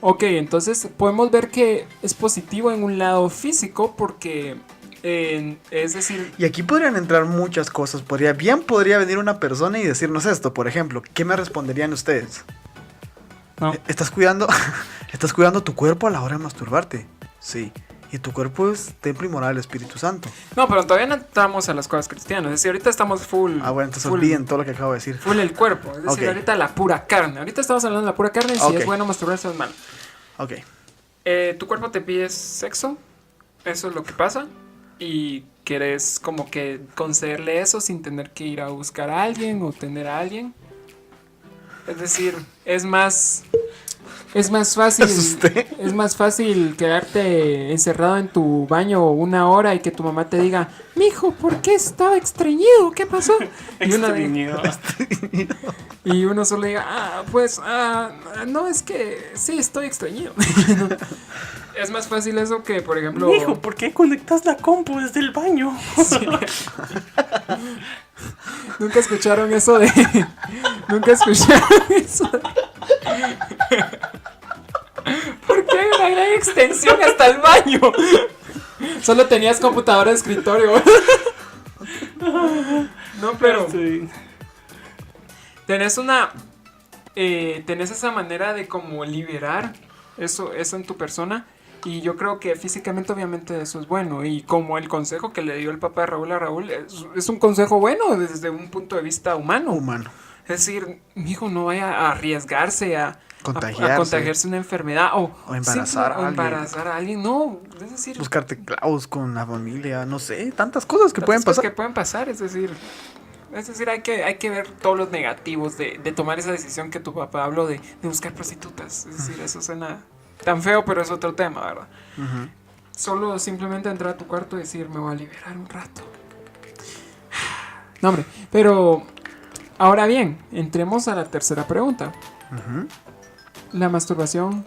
Ok, entonces podemos ver que es positivo en un lado físico porque, es decir... Y aquí podrían entrar muchas cosas. Podría venir una persona y decirnos esto, por ejemplo. ¿Qué me responderían ustedes? No. ¿Estás cuidando tu cuerpo a la hora de masturbarte? Sí. Y tu cuerpo es templo y morada del Espíritu Santo. No, pero todavía no entramos a las cosas cristianas. Es decir, ahorita estamos full... Ah, bueno, entonces full- olviden todo lo que acabo de decir. Full el cuerpo. Es decir, Ok. ahorita la pura carne. Ahorita estamos hablando de la pura carne. Si Ok. es bueno masturbarse o es malo. Ok. Tu cuerpo te pide sexo. Eso es lo que pasa. Y quieres como que concederle eso sin tener que ir a buscar a alguien o tener a alguien. Es decir, es más fácil. ¿Me asusté? Es más fácil quedarte encerrado en tu baño 1 hora y que tu mamá te diga, mijo, ¿por qué estaba estreñido? ¿Qué pasó? Extrañido. Y uno solo diga, no, es que sí, estoy estreñido. Es más fácil eso que, por ejemplo... Hijo, ¿por qué conectas la compu desde el baño? Sí. Nunca escucharon eso de... Nunca escucharon eso de... ¿Por qué hay una gran extensión hasta el baño? Solo tenías computadora de escritorio. No, pero... Sí. Tenés esa manera de como liberar eso en tu persona. Y yo creo que físicamente obviamente eso es bueno. Y como el consejo que le dio el papá de Raúl a Raúl es un consejo bueno desde un punto de vista humano. Humano. Es decir, mijo, no vaya a arriesgarse a contagiarse una enfermedad o embarazar a alguien. embarazar a alguien. No, es decir, Buscarte clavos con la familia. No sé, tantas cosas que tantas pueden cosas pasar. que pueden pasar, es decir, hay que ver todos los negativos de tomar esa decisión que tu papá habló de buscar prostitutas. Es decir, eso suena tan feo, pero es otro tema, ¿verdad? Ujú. Solo simplemente entrar a tu cuarto y decir, me voy a liberar un rato. No, hombre, pero ahora bien, entremos a la tercera pregunta. Ujú. ¿La masturbación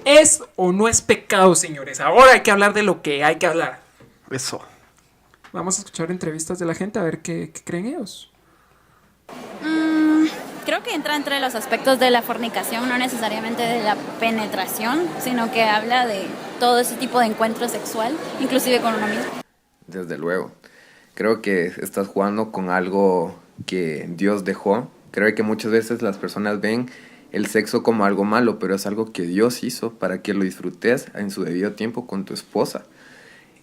es o no es pecado, señores? Ahora hay que hablar de lo que hay que hablar. Eso. Vamos a escuchar entrevistas de la gente a ver qué creen ellos. Creo que entra entre los aspectos de la fornicación, no necesariamente de la penetración, sino que habla de todo ese tipo de encuentro sexual, inclusive con uno mismo. Desde luego. Creo que estás jugando con algo que Dios dejó. Creo que muchas veces las personas ven el sexo como algo malo, pero es algo que Dios hizo para que lo disfrutes en su debido tiempo con tu esposa.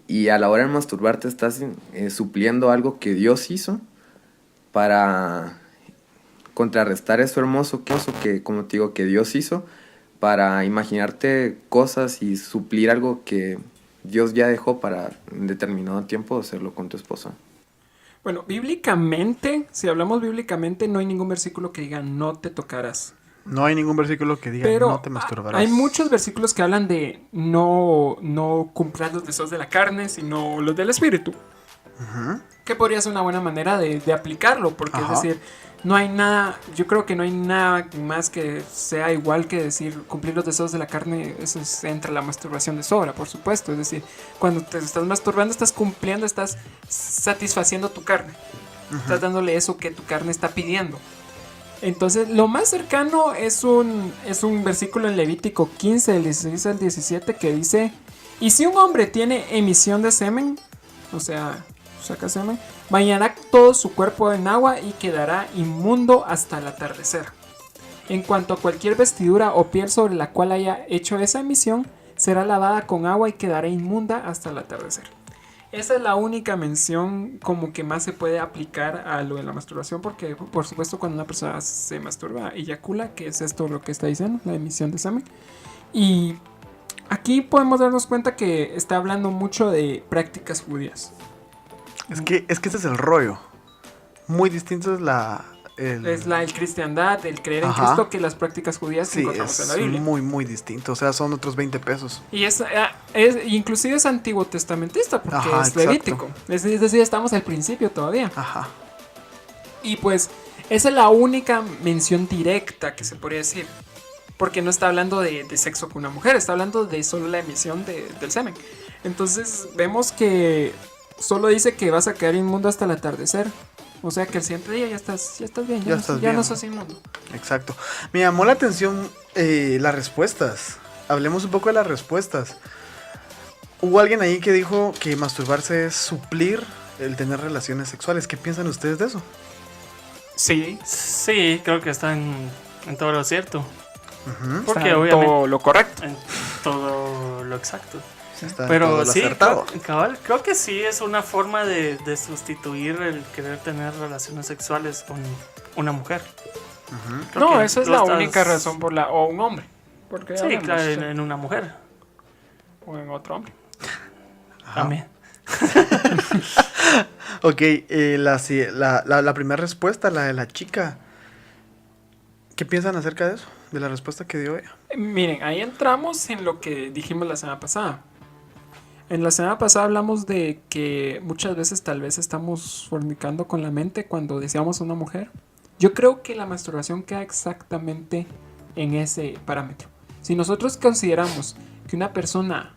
Y a la hora de masturbarte estás supliendo algo que Dios hizo para contrarrestar eso hermoso que, como te digo, que Dios hizo, para imaginarte cosas y suplir algo que Dios ya dejó para en determinado tiempo hacerlo con tu esposa. Bueno, bíblicamente, si hablamos bíblicamente, no hay ningún versículo que diga no te tocarás. No hay ningún versículo que diga Pero no te masturbarás. hay muchos versículos que hablan de no cumplir los deseos de la carne, sino los del espíritu. Ujú. Que podría ser una buena manera de aplicarlo, porque Ajá. es decir, no hay nada, yo creo que no hay nada más que sea igual que decir cumplir los deseos de la carne. Eso entra la masturbación de sobra, por supuesto. Es decir, cuando te estás masturbando, estás cumpliendo, estás satisfaciendo tu carne. Estás dándole eso que tu carne está pidiendo. Entonces, lo más cercano es un versículo en Levítico 15, del 16 al 17, que dice: y si un hombre tiene emisión de semen, o sea, saca semen, bañará todo su cuerpo en agua y quedará inmundo hasta el atardecer. En cuanto a cualquier vestidura o piel sobre la cual haya hecho esa emisión, será lavada con agua y quedará inmunda hasta el atardecer. Esa es la única mención como que más se puede aplicar a lo de la masturbación, porque por supuesto cuando una persona se masturba, eyacula, que es esto lo que está diciendo, la emisión de semen. Y aquí podemos darnos cuenta que está hablando mucho de prácticas judías. Es que ese es el rollo. Muy distinto es el cristiandad, el creer en Ajá. Cristo, que las prácticas judías que Sí, encontramos en la es Biblia. muy, muy distinto. O sea, son otros 20 pesos. Y inclusive es antiguo testamentista, porque Ajá, es exacto. levítico. Es decir, estamos al principio todavía. Ajá. Y pues, esa es la única mención directa que se podría decir. Porque no está hablando de sexo con una mujer, está hablando de solo la emisión del semen. Entonces, vemos que solo dice que vas a quedar inmundo hasta el atardecer. O sea que el siguiente día ya estás bien, Ya estás ya bien. no sos inmundo. Exacto. Me llamó la atención las respuestas. Hablemos un poco de las respuestas. Hubo alguien ahí que dijo que masturbarse es suplir el tener relaciones sexuales. ¿Qué piensan ustedes de eso? Sí, Sí, creo que está en todo lo cierto. Ujú. Porque está en obviamente todo lo correcto. en todo lo exacto. Está en todo Pero lo sí, acertado. creo que sí es una forma de sustituir el querer tener relaciones sexuales con una mujer. Ujú. Creo No, que esa es tú la estás- única razón o un hombre. Porque Sí, hablamos, claro, en una mujer o en otro hombre. también. Ok, la primera respuesta, la de la chica. ¿Qué piensan acerca de eso? De la respuesta que dio ella. Miren, ahí entramos en lo que dijimos la semana pasada. En la semana pasada hablamos de que muchas veces tal vez estamos fornicando con la mente cuando deseamos a una mujer. Yo creo que la masturbación queda exactamente en ese parámetro. Si nosotros consideramos que una persona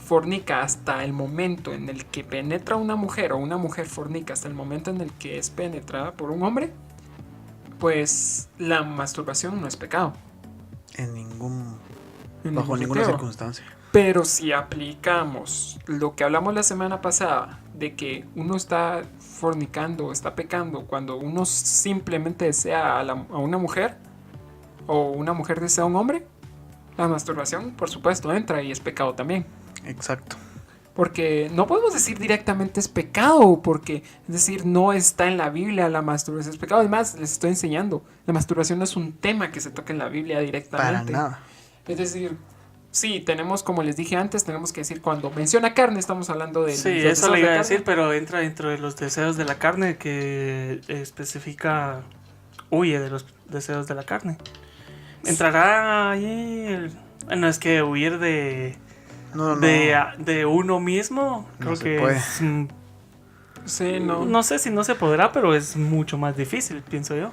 fornica hasta el momento en el que penetra a una mujer, o una mujer fornica hasta el momento en el que es penetrada por un hombre, pues la masturbación no es pecado. En En bajo ningún ninguna sentido. circunstancia. Pero si aplicamos lo que hablamos la semana pasada, de que uno está fornicando, está pecando, cuando uno simplemente desea a una mujer, o una mujer desea a un hombre, la masturbación, por supuesto, entra y es pecado también. Exacto. Porque no podemos decir directamente es pecado, porque, es decir, no está en la Biblia la masturbación es pecado. Además, les estoy enseñando, la masturbación no es un tema que se toca en la Biblia Para directamente. nada. Es decir, sí, tenemos, como les dije antes, tenemos que decir cuando menciona carne, estamos hablando de... Sí, los eso deseos le de iba a carne. decir, pero entra dentro de los deseos de la carne que especifica, huye de los deseos de la carne. Entrará ahí, bueno, es que huir de uno mismo, No creo se que puede. es, Sí, no. no sé si no se podrá, pero es mucho más difícil, pienso yo.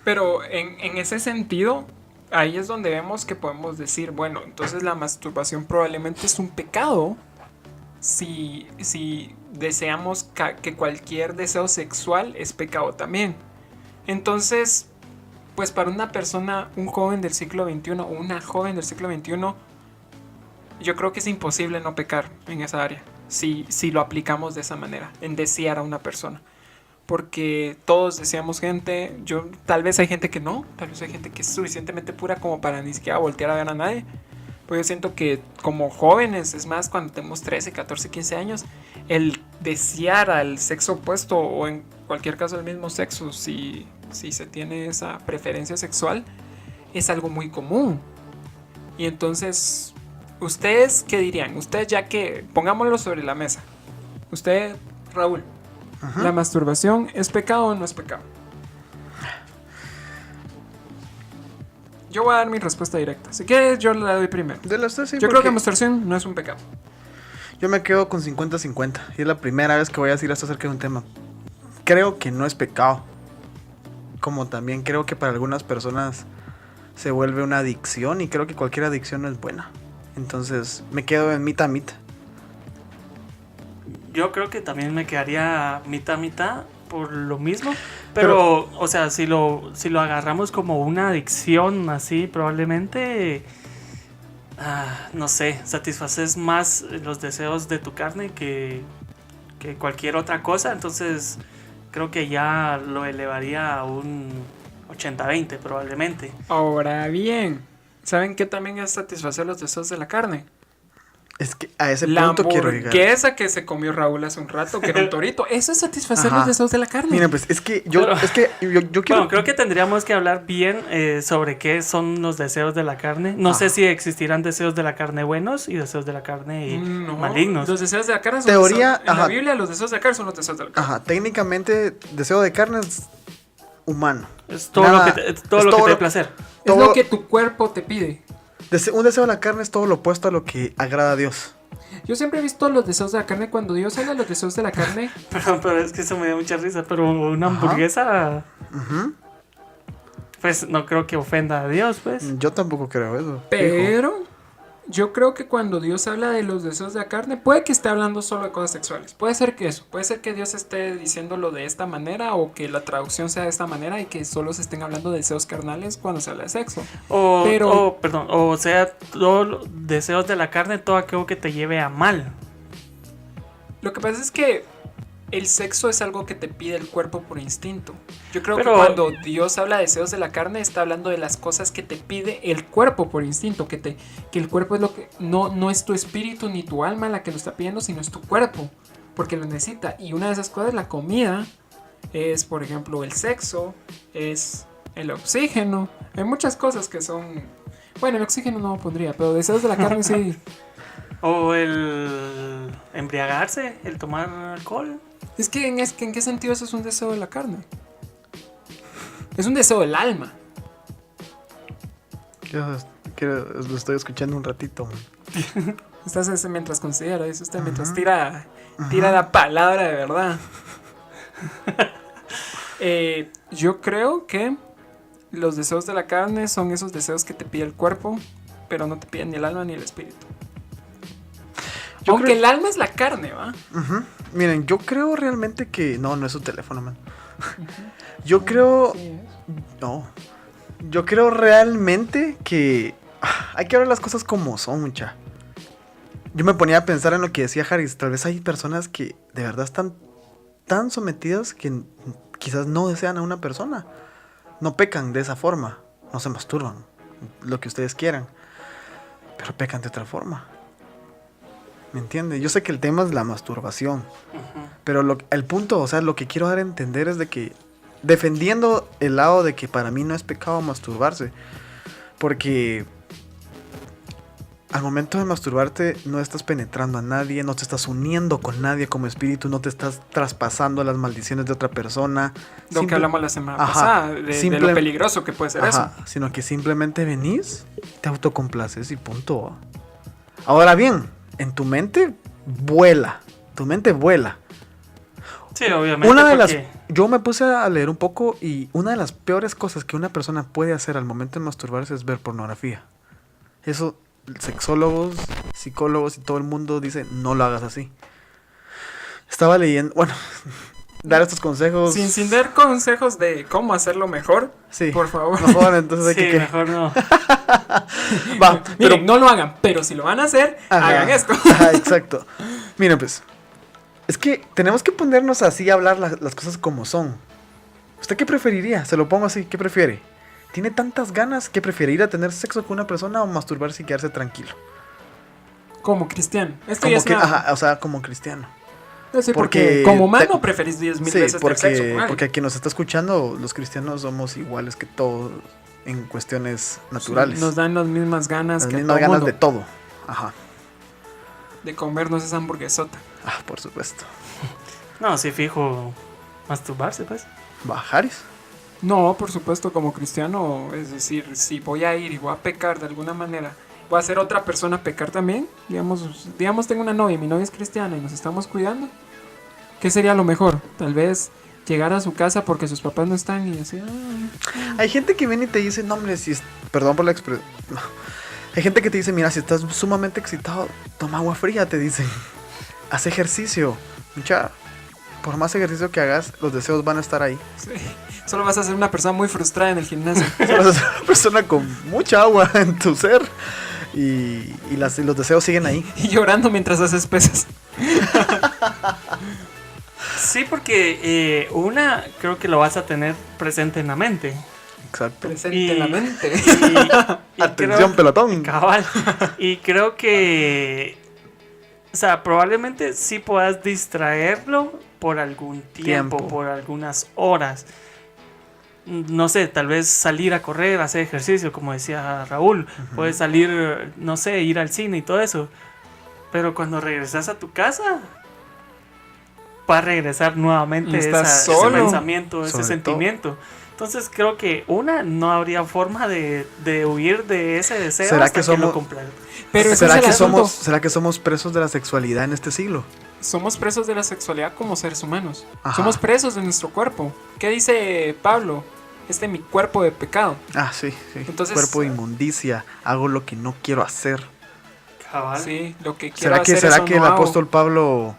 Pero en ese sentido, ahí es donde vemos que podemos decir, bueno, entonces la masturbación probablemente es un pecado si deseamos que cualquier deseo sexual es pecado también. Entonces, pues para una persona, un joven del siglo XXI o una joven del siglo XXI, yo creo que es imposible no pecar en esa área, si lo aplicamos de esa manera, en desear a una persona. Porque todos deseamos gente, tal vez hay gente que no, tal vez hay gente que es suficientemente pura como para ni siquiera voltear a ver a nadie. Pues yo siento que como jóvenes, es más cuando tenemos 13, 14, 15 años, el desear al sexo opuesto o en cualquier caso el mismo sexo, si se tiene esa preferencia sexual, es algo muy común. Y entonces, ¿ustedes qué dirían? Ustedes, ya que pongámoslo sobre la mesa. Usted, Raúl, Ajá. ¿la masturbación es pecado o no es pecado? Yo voy a dar mi respuesta directa. Si quieres, yo la doy primero. De las tres, sí, Yo creo que porque masturbación no es un pecado. yo me quedo con 50-50. Y es la primera vez que voy a decir esto acerca de un tema. Creo que no es pecado. Como también creo que para algunas personas se vuelve una adicción. Y creo que cualquier adicción no es buena. Entonces me quedo en mitad. Yo creo que también me quedaría mitad por lo mismo. Pero o sea, si lo agarramos como una adicción así, probablemente, no sé, satisfaces más los deseos de tu carne que cualquier otra cosa. Entonces, creo que ya lo elevaría a un 80-20 probablemente. Ahora bien, ¿saben qué también es satisfacer los deseos de la carne? Es que a ese punto quiero llegar. La hamburguesa que se comió Raúl hace un rato, que era un torito. Eso es satisfacer los deseos de la carne. Mira, pues es que yo quiero... Bueno, creo que tendríamos que hablar bien sobre qué son los deseos de la carne. No sé si existirán deseos de la carne buenos y deseos de la carne malignos. Los deseos de la carne son teoría, en la Biblia los deseos de la carne son los deseos de la carne. Técnicamente deseo de carne es humano. Es todo lo que te dé placer. Es lo que tu cuerpo te pide. Un deseo de la carne es todo lo opuesto a lo que agrada a Dios. Yo siempre he visto los deseos de la carne. Cuando Dios habla de los deseos de la carne. pero es que eso me da mucha risa. Pero una hamburguesa. Pues no creo que ofenda a Dios, pues. Yo tampoco creo eso. Pero yo creo que cuando Dios habla de los deseos de la carne, puede que esté hablando solo de cosas sexuales. Puede ser que eso. Puede ser que Dios esté diciéndolo de esta manera, o que la traducción sea de esta manera, y que solo se estén hablando de deseos carnales cuando se habla de sexo. O sea, todos los deseos de la carne, todo aquello que te lleve a mal. Lo que pasa es que el sexo es algo que te pide el cuerpo por instinto. Yo creo que cuando Dios habla de deseos de la carne, está hablando de las cosas que te pide el cuerpo por instinto. Que el cuerpo es lo que... No es tu espíritu ni tu alma la que lo está pidiendo, sino es tu cuerpo. Porque lo necesita. Y una de esas cosas, la comida, es, por ejemplo, el sexo, es el oxígeno. Hay muchas cosas que son... Bueno, el oxígeno no lo pondría, pero deseos de la carne sí. O el embriagarse, el tomar alcohol. Es que ¿en qué sentido eso es un deseo de la carne? Es un deseo del alma. Lo estoy escuchando un ratito. Estás mientras considera eso, mientras tira la palabra de verdad. Yo creo que los deseos de la carne son esos deseos que te pide el cuerpo, pero no te piden ni el alma ni el espíritu. Aunque el alma es la carne, ¿va? Miren, yo creo realmente que... No es su teléfono, man. Yo creo... No. Yo creo realmente que... Hay que ver las cosas como son, mucha. Yo me ponía a pensar en lo que decía Haris. Tal vez hay personas que de verdad están tan sometidas que quizás no desean a una persona. No pecan de esa forma. No se masturban. Lo que ustedes quieran. Pero pecan de otra forma. ¿Me entiendes? Yo sé que el tema es la masturbación. Pero el punto, o sea, lo que quiero dar a entender es de que... Defendiendo el lado de que para mí no es pecado masturbarse. Porque... Al momento de masturbarte no estás penetrando a nadie, no te estás uniendo con nadie como espíritu, no te estás traspasando las maldiciones de otra persona. Lo que hablamos la semana pasada, de lo peligroso que puede ser eso. Sino que simplemente venís, te autocomplaces y punto. Ahora bien, en tu mente vuela. Sí, obviamente. Yo me puse a leer un poco y una de las peores cosas que una persona puede hacer al momento de masturbarse es ver pornografía. Eso... Sexólogos, psicólogos y todo el mundo dice no lo hagas así. Estaba leyendo, bueno, dar estos consejos sin dar consejos de cómo hacerlo mejor. Sí, por favor. Mejor, entonces hay que mejor no. Va, miren, no lo hagan, pero si lo van a hacer, hagan esto. Exacto. Miren, pues es que tenemos que ponernos así a hablar las cosas como son. ¿Usted qué preferiría? Se lo pongo así, ¿qué prefiere? ¿Tiene tantas ganas que prefiere ir a tener sexo con una persona o masturbarse y quedarse tranquilo? Como cristiano. Como cristiano. Sí, porque como humano preferís 10,000 veces tener sexo con alguien. Porque a quien nos está escuchando, los cristianos somos iguales que todos en cuestiones naturales. Sí, nos dan las mismas ganas las mismas ganas de todo. Ajá. De comernos esa hamburguesota. Por supuesto. No, sí, fijo. Masturbarse, pues. ¿Bajaris? No, por supuesto, como cristiano, es decir, si voy a ir y voy a pecar de alguna manera, voy a hacer otra persona pecar también. Digamos tengo una novia y mi novia es cristiana y nos estamos cuidando. ¿Qué sería lo mejor? Tal vez llegar a su casa porque sus papás no están y decir... Hay gente que viene y te dice, no hombre, perdón por la expresión. No. Hay gente que te dice, mira, si estás sumamente excitado, toma agua fría, te dicen. Haz ejercicio. Mucha... Por más ejercicio que hagas, los deseos van a estar ahí. Sí. Solo vas a ser una persona muy frustrada en el gimnasio. Solo vas a ser una persona con mucha agua en tu ser. Y los deseos siguen ahí. Y llorando mientras haces pesas. Sí, porque creo que lo vas a tener presente en la mente. Exacto. Presente en la mente. Atención, pelotón. Cabal. Y creo que sea, probablemente sí puedas distraerlo por algún tiempo, por algunas horas. No sé, tal vez salir a correr, hacer ejercicio, como decía Raúl. Puedes salir, no sé, ir al cine y todo eso. Pero cuando regresas a tu casa, va a regresar nuevamente ese pensamiento, ese sentimiento. Entonces creo que no habría forma de huir de ese deseo. ¿Será hasta que somos, lo cumplan. Pero ¿será que somos presos de la sexualidad en este siglo? Somos presos de la sexualidad como seres humanos. Ajá. Somos presos de nuestro cuerpo. ¿Qué dice Pablo? Mi cuerpo de pecado. Sí. Entonces, cuerpo de inmundicia. Hago lo que no quiero hacer. Cabal. Sí, lo que quiero ¿Será hacer. ¿Será que el apóstol Pablo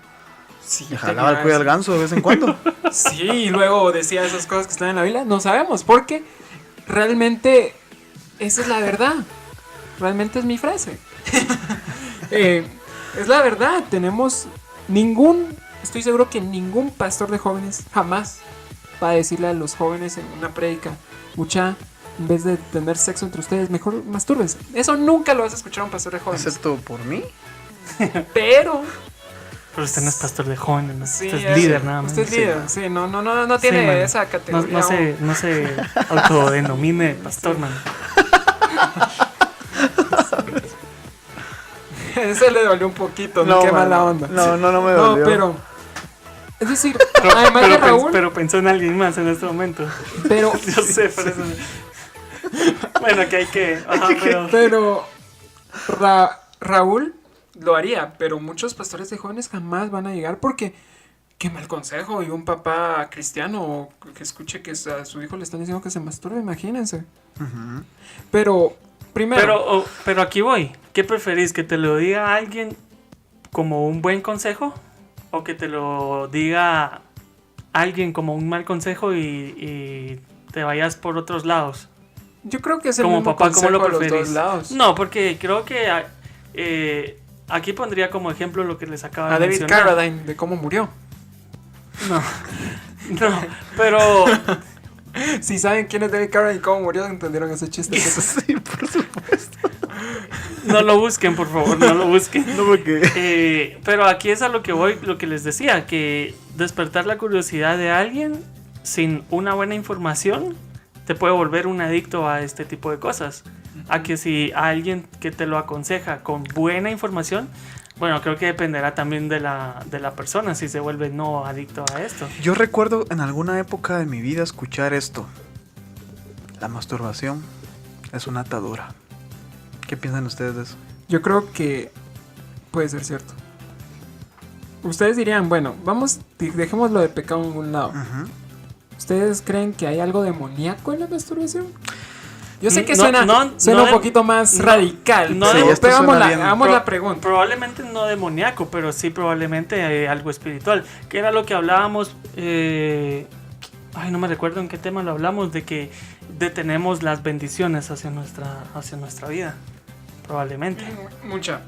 sí, jalaba el cuello al ganso de vez en cuando? Sí, y luego decía esas cosas que están en la Biblia. No sabemos, porque realmente esa es la verdad. Realmente es mi frase. Es la verdad. Estoy seguro que ningún pastor de jóvenes jamás va a decirle a los jóvenes en una prédica: mucha, en vez de tener sexo entre ustedes, mejor mastúrbense. Eso nunca lo vas a escuchar a un pastor de jóvenes. ¿Excepto por mí? Pero usted no es pastor de jóvenes, ¿no? Sí, usted es líder nada más. Usted es líder, sí, no tiene esa categoría. No se autodenomine pastor, man. Ese le dolió un poquito, no, qué mala onda. No me dolió. No, pero es decir, además de Raúl, pero pensó en alguien más en este momento. Pero yo sé, por eso. Bueno, que hay que. Pero Raúl lo haría, pero muchos pastores de jóvenes jamás van a llegar porque qué mal consejo. Y un papá cristiano que escuche que a su hijo le están diciendo que se masturbe, imagínense. Pero primero. Pero aquí voy. ¿Qué preferís? ¿Que te lo diga alguien como un buen consejo? ¿O que te lo diga alguien como un mal consejo y te vayas por otros lados? Yo creo que es el como mismo papá, ¿cómo lo consejo a los preferís? dos lados. No, porque creo que aquí pondría como ejemplo lo que les acaba de David mencionar. Carradine, de cómo murió. No, pero si saben quién es David Carradine y cómo murió, entendieron ese chiste. Sí, por supuesto. No lo busquen, por favor, no lo busquen. No, porque... pero aquí es a lo que voy, lo que les decía, que despertar la curiosidad de alguien sin una buena información te puede volver un adicto a este tipo de cosas. A que si alguien que te lo aconseja con buena información, bueno, creo que dependerá también de la persona si se vuelve no adicto a esto. Yo recuerdo en alguna época de mi vida escuchar esto: la masturbación es una atadura. ¿Qué piensan ustedes de eso? Yo creo que puede ser cierto. Ustedes dirían, bueno, dejemos lo de pecado en un lado. ¿Ustedes creen que hay algo demoníaco en la masturbación? Yo sé que suena un poquito más radical. Pero hagamos la pregunta. Probablemente no demoníaco, pero sí probablemente algo espiritual. Que era lo que hablábamos. No me recuerdo en qué tema lo hablamos. De que detenemos las hacia nuestra vida. Probablemente. Mucha.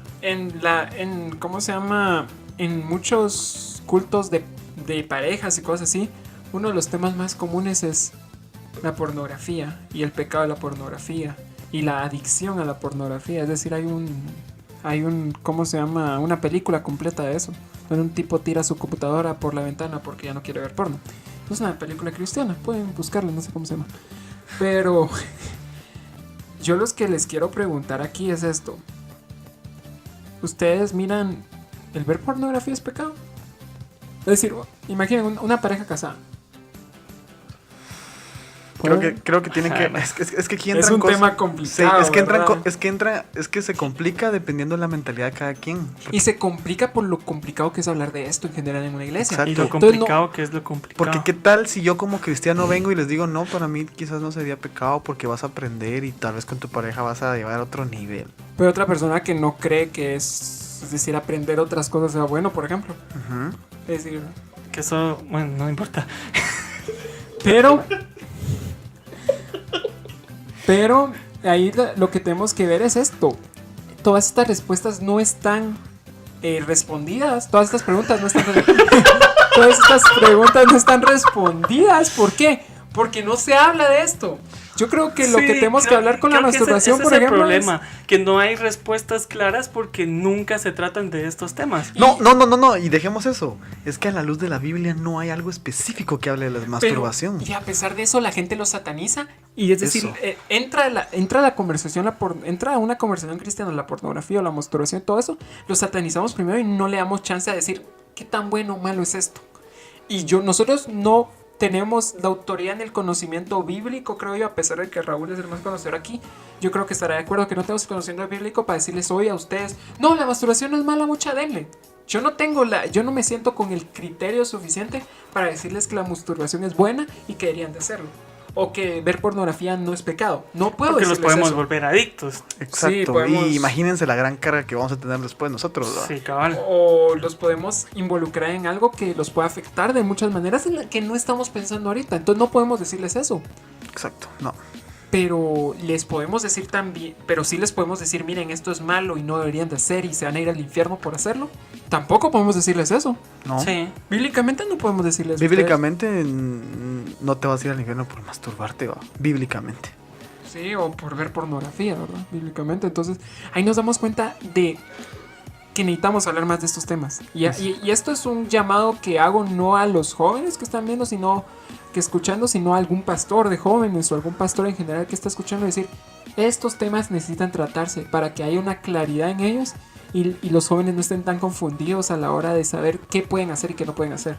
¿Cómo se llama? En muchos cultos de parejas y cosas así, uno de los temas más comunes es la pornografía y el pecado de la pornografía y la adicción a la pornografía. Es decir, hay un ¿cómo se llama? Una película completa de eso, donde un tipo tira su computadora por la ventana porque ya no quiere ver porno. Es una película cristiana, pueden buscarla, no sé cómo se llama. Pero yo los que les quiero preguntar aquí es esto: ¿ustedes miran el ver pornografía es pecado? Es decir, imaginen una pareja casada. Creo que tienen que... Es que aquí entran es un cosas, tema complicado. Sí, es que se complica dependiendo de la mentalidad de cada quien. Y se complica por lo complicado que es hablar de esto en general en una iglesia. Exacto. Y lo complicado que es lo complicado. Porque qué tal si yo como cristiano vengo y les digo, no, para mí quizás no sería pecado porque vas a aprender y tal vez con tu pareja vas a llevar a otro nivel. Pero otra persona que no cree que es decir, aprender otras cosas sea bueno, por ejemplo. Es decir... Que eso, bueno, no importa. Pero ahí lo que tenemos que ver es esto: todas estas respuestas no están respondidas. Todas estas preguntas no están respondidas. ¿Por qué? Porque no se habla de esto. Yo creo que lo que tenemos que hablar con la masturbación, ese por es el ejemplo, problema, que no hay respuestas claras porque nunca se tratan de estos temas. No, y dejemos eso. Es que a la luz de la Biblia no hay algo específico que hable de la masturbación. Y a pesar de eso, la gente lo sataniza. Y es decir, entra a la conversación, entra a una conversación cristiana, la pornografía o la masturbación, todo eso, lo satanizamos primero y no le damos chance a decir qué tan bueno o malo es esto. Y nosotros no tenemos la autoridad en el conocimiento bíblico, creo yo, a pesar de que Raúl es el más conocedor aquí. Yo creo que estará de acuerdo que no tenemos conocimiento bíblico para decirles hoy a ustedes, no, la masturbación no es mala, mucha denle. Yo no me siento con el criterio suficiente para decirles que la masturbación es buena y que deberían de hacerlo. O que ver pornografía no es pecado. No puedo porque decirles los podemos eso. volver adictos. Exacto. Sí, podemos... Y imagínense la gran carga que vamos a tener después nosotros, ¿verdad? Sí, cabal. O los podemos involucrar en algo que los pueda afectar de muchas maneras en la que no estamos pensando ahorita. Entonces no podemos decirles eso. Exacto, no. Pero les podemos decir también, pero sí les podemos decir, miren, esto es malo y no deberían de hacer y se van a ir al infierno por hacerlo. Tampoco podemos decirles eso. No. Sí. Bíblicamente no podemos decirles eso. Bíblicamente no te vas a ir al infierno por masturbarte, ¿va? Bíblicamente. Sí, o por ver pornografía, ¿verdad? Bíblicamente. Entonces, ahí nos damos cuenta de que necesitamos hablar más de estos temas. Y esto es un llamado que hago no a los jóvenes que están viendo, sino a algún pastor de jóvenes o algún pastor en general que está escuchando decir, estos temas necesitan tratarse para que haya una claridad en ellos y los jóvenes no estén tan confundidos a la hora de saber qué pueden hacer y qué no pueden hacer.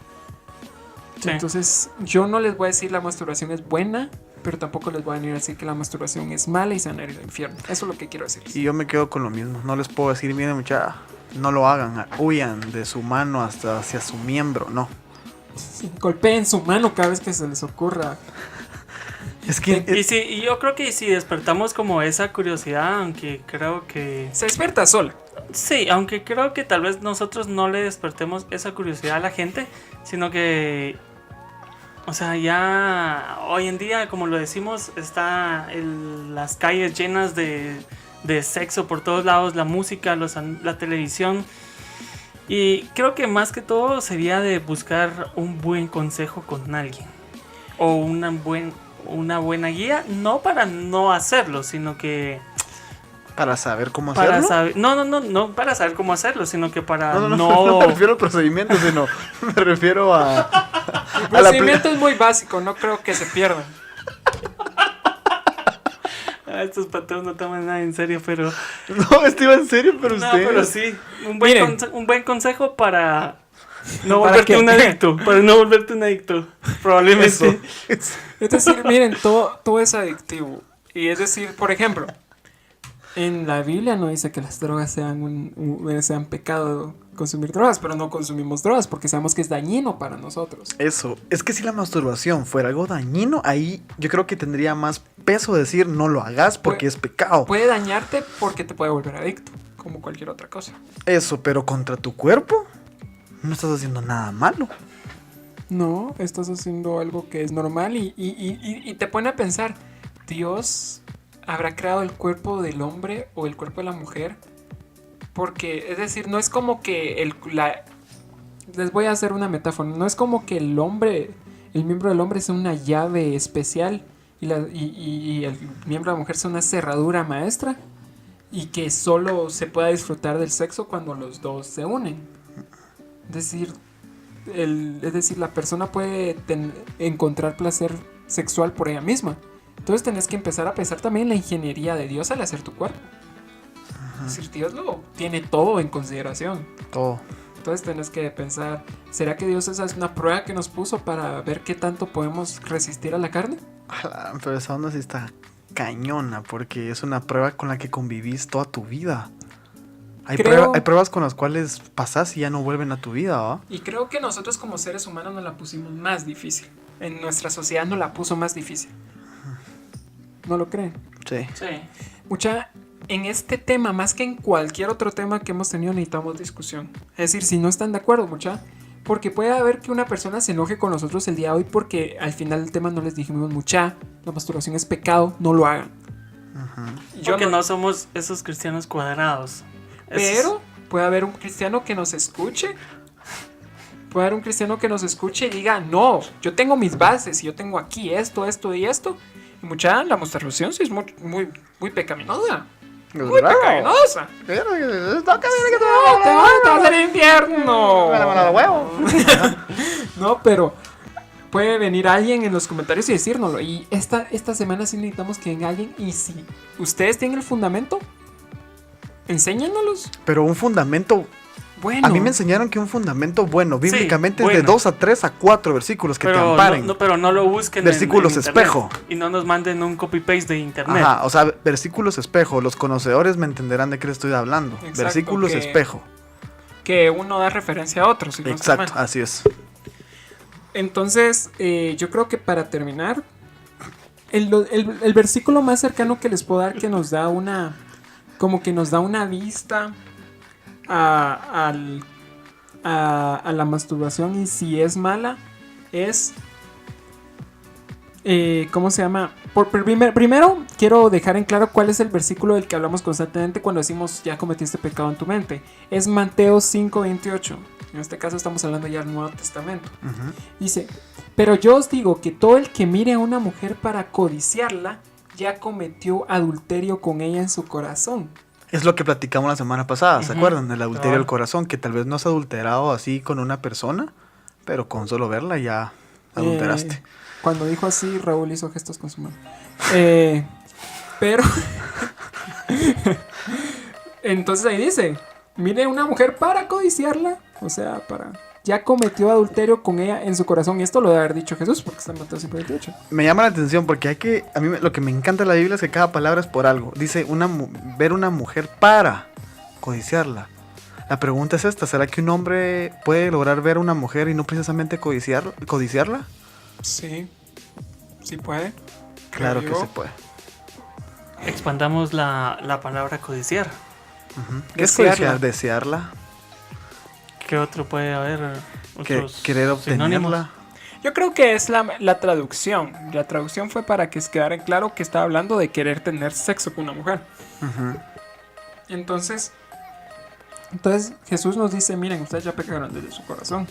Sí. Entonces, yo no les voy a decir la masturbación es buena, pero tampoco les voy a venir a decir que la masturbación es mala y se van a ir al infierno. Eso es lo que quiero decir. Y yo me quedo con lo mismo. No les puedo decir, miren muchacha, no lo hagan, huyan de su mano hasta hacia su miembro, no. Sí, golpeen su mano cada vez que se les ocurra. Es que y yo creo que si despertamos como esa curiosidad, aunque creo que se despierta sola. Sí, aunque creo que tal vez nosotros no le despertemos esa curiosidad a la gente, sino que, o sea, ya hoy en día, como lo decimos, está las calles llenas de sexo por todos lados, la música, la televisión. Y creo que más que todo sería de buscar un buen consejo con alguien. O una buena guía, no para no hacerlo, sino que... ¿Para saber cómo hacerlo? No para saber cómo hacerlo, sino que para no me refiero al procedimiento, sino me refiero a... El procedimiento es muy básico, no creo que se pierdan. Estos pateos no toman nada en serio, pero... No, iba en serio, pero usted... No, pero sí, un buen consejo para no volverte un adicto. Para no volverte un adicto, probablemente. Eso. Es decir, miren, todo es adictivo. Y es decir, por ejemplo, en la Biblia no dice que las drogas sean pecado consumir drogas, pero no consumimos drogas porque sabemos que es dañino para nosotros. Eso, es que si la masturbación fuera algo dañino, ahí yo creo que tendría más peso decir no lo hagas porque es pecado. Puede dañarte porque te puede volver adicto, como cualquier otra cosa. Eso, pero contra tu cuerpo no estás haciendo nada malo. No, estás haciendo algo que es normal y te pone a pensar, Dios habrá creado el cuerpo del hombre o el cuerpo de la mujer. Porque, es decir, no es como que les voy a hacer una metáfora. No es como que el miembro del hombre sea una llave especial y el miembro de la mujer sea una cerradura maestra y que solo se pueda disfrutar del sexo cuando los dos se unen. Es decir, la persona puede encontrar placer sexual por ella misma. Entonces tenés que empezar a pensar también en la ingeniería de Dios al hacer tu cuerpo. Es decir, Dios lo tiene todo en consideración. Todo. Entonces tenés que pensar, ¿será que Dios esa es una prueba que nos puso para ver qué tanto podemos resistir a la carne? Pero esa onda sí está cañona, porque es una prueba con la que convivís toda tu vida. Hay pruebas con las cuales pasás y ya no vuelven a tu vida, ¿va? Y creo que nosotros como seres humanos nos la pusimos más difícil. En nuestra sociedad nos la puso más difícil. ¿No lo creen? Sí. En este tema, más que en cualquier otro tema que hemos tenido, necesitamos discusión. Es decir, si no están de acuerdo, porque puede haber que una persona se enoje con nosotros el día de hoy porque al final del tema no les dijimos la masturbación es pecado, no lo hagan. Porque no somos esos cristianos cuadrados. Pero puede haber un cristiano que nos escuche. Puede haber un cristiano que nos escuche y diga, no, yo tengo mis bases y yo tengo aquí esto y esto. Mucha, la masturbación sí es muy, muy, muy pecaminosa. Es Muy bravo. pecaminosa. Pero, Te vas al infierno. No, pero puede venir alguien en los comentarios y decírnoslo. Y esta semana sí necesitamos que venga alguien. Y si ustedes tienen el fundamento, enséñanoslos. Pero un fundamento. Bueno. A mí me enseñaron que un fundamento bueno, bíblicamente, es de bueno. 2 a 3 a 4 versículos que te Pero amparen. pero no lo busquen Versículos en internet. espejo. Y no nos manden un copy-paste de internet. Ajá, o sea, versículos espejo. Los conocedores me entenderán de qué les estoy hablando. Exacto, Versículos que- espejo. Que uno da referencia a otro. Si no está Exacto, mal. así es. Entonces, yo creo que para terminar, el versículo más cercano que les puedo dar que nos da una, como que nos da una vista a la masturbación y si es mala, es, ¿cómo se llama? Primero, quiero dejar en claro cuál es el versículo del que hablamos constantemente cuando decimos ya cometiste pecado en tu mente. Es Mateo 5:28. En este caso estamos hablando ya del Nuevo Testamento. Dice, pero yo os digo que todo el que mire a una mujer para codiciarla, ya cometió adulterio con ella en su corazón. Es lo que platicamos la semana pasada, ¿se Ujú. acuerdan? El adulterio Cabal. del corazón, que tal vez no has adulterado así con una persona, pero con solo verla ya adulteraste. Cuando dijo así, Raúl hizo gestos con su mano. Pero... Entonces ahí dice, mire una mujer para codiciarla, o sea, ya cometió adulterio con ella en su corazón. Y esto lo debe haber dicho Jesús, porque está en Mateo 5:28. Me llama la atención porque a mí lo que me encanta de la Biblia es que cada palabra es por algo. Dice, ver una mujer para codiciarla. La pregunta es esta, ¿será que un hombre puede lograr ver a una mujer y no precisamente codiciarla? Sí, sí puede. Claro Creo que yo. se puede. Expandamos la palabra codiciar. ¿Qué es Desearla. codiciar? Desearla, ¿Qué otro puede haber? querer sinónimos? obtenerla. Yo creo que es la traducción. La traducción fue para que quedara claro que estaba hablando de querer tener sexo con una mujer. Ujú. Entonces Jesús nos dice, miren, ustedes ya pecaron desde su corazón.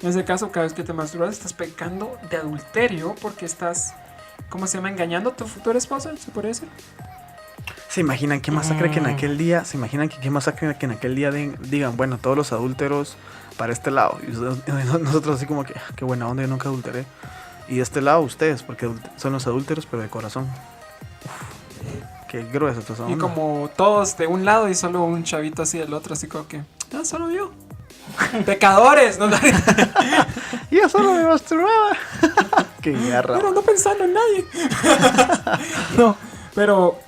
En ese caso, cada vez que te masturbas estás pecando de adulterio porque estás, ¿cómo se llama? Engañando a tu futura esposa, ¿se puede decir? ¿Se imaginan qué masacre que en aquel día? ¿Se imaginan que qué masacre que en aquel día digan, bueno, todos los adúlteros para este lado? Y nosotros así como que, qué buena onda, yo nunca adulteré. Y de este lado ustedes, porque son los adúlteros, pero de corazón. Uf, qué grueso esa onda. Y como todos de un lado y solo un chavito así del otro, así como que, solo yo. Pecadores, no, Yo solo me masturbaba. Qué garra. pero no pensando en nadie. No, pero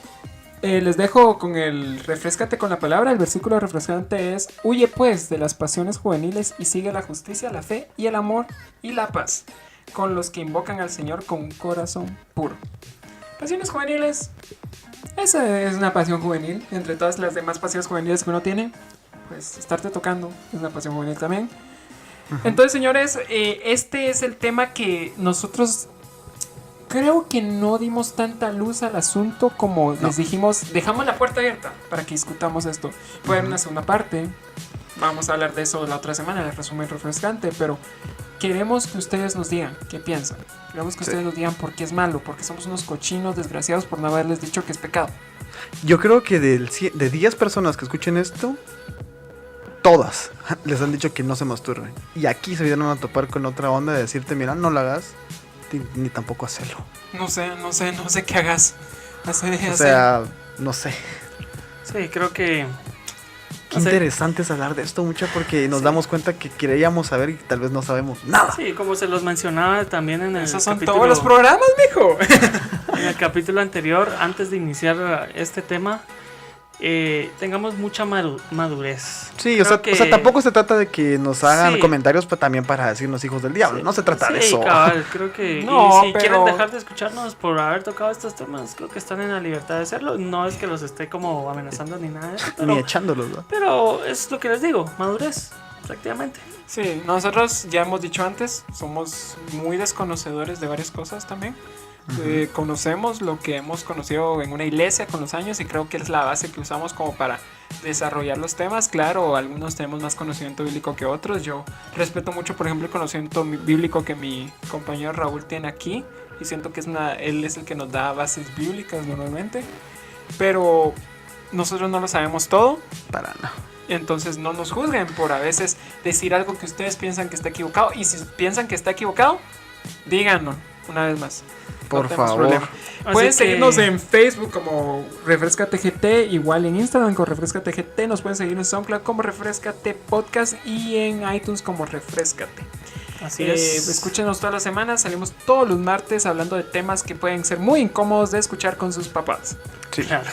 les dejo con el refrescate con la palabra. El versículo refrescante es: huye pues de las pasiones juveniles y sigue la justicia, la fe y el amor y la paz con los que invocan al Señor con un corazón puro. Pasiones juveniles. Esa es una pasión juvenil. Entre todas las demás pasiones juveniles que uno tiene, pues estarte tocando es una pasión juvenil también. Entonces, señores, este es el tema que nosotros creo que no dimos tanta luz al asunto como les dijimos. Dejamos la puerta abierta para que discutamos esto. Puede haber una segunda parte. Vamos a hablar de eso la otra semana, el resumen refrescante, pero queremos que ustedes nos digan qué piensan. Queremos que ustedes nos digan por qué es malo, porque somos unos cochinos desgraciados por no haberles dicho que es pecado. Yo creo que de 10 personas que escuchen esto, todas les han dicho que no se masturben. Y aquí se vinieron a topar con otra onda de decirte, mira, no lo hagas, ni tampoco hacerlo. No sé qué hagas. O sea, no sé. Sí, creo que... Qué interesante es hablar de esto mucho porque nos damos cuenta que queríamos saber y tal vez no sabemos nada. Sí, como se los mencionaba también en el Esos son capítulo, todos los programas, mijo. en el capítulo anterior, antes de iniciar este tema, tengamos mucha madurez. Sí, o sea, tampoco se trata de que nos hagan comentarios también para decirnos hijos del diablo. No se trata de eso. Cabal, creo que No, y si quieren dejar de escucharnos por haber tocado estos temas, creo que están en la libertad de hacerlo. No es que los esté como amenazando ni nada de eso, Ni echándolos, ¿no? pero es lo que les digo, madurez, prácticamente. Sí, nosotros ya hemos dicho antes, somos muy desconocedores de varias cosas también. Conocemos lo que hemos conocido en una iglesia con los años y creo que es la base que usamos como para desarrollar los temas. Claro, algunos tenemos más conocimiento bíblico que otros. Yo respeto mucho, por ejemplo, el conocimiento bíblico que mi compañero Raúl tiene aquí. y siento que él es el que nos da bases bíblicas normalmente, pero nosotros no lo sabemos todo. Para no. Entonces no nos juzguen por a veces decir algo que ustedes piensan que está equivocado, y si piensan que está equivocado, díganlo una vez más. Por favor. Pueden seguirnos en Facebook como Refrescate GT, igual en Instagram como Refrescate GT, nos pueden seguir en SoundCloud como Refrescate Podcast y en iTunes como Refrescate. Así es. Escúchenos todas las semanas, salimos todos los martes hablando de temas que pueden ser muy incómodos de escuchar con sus papás. Sí. Claro.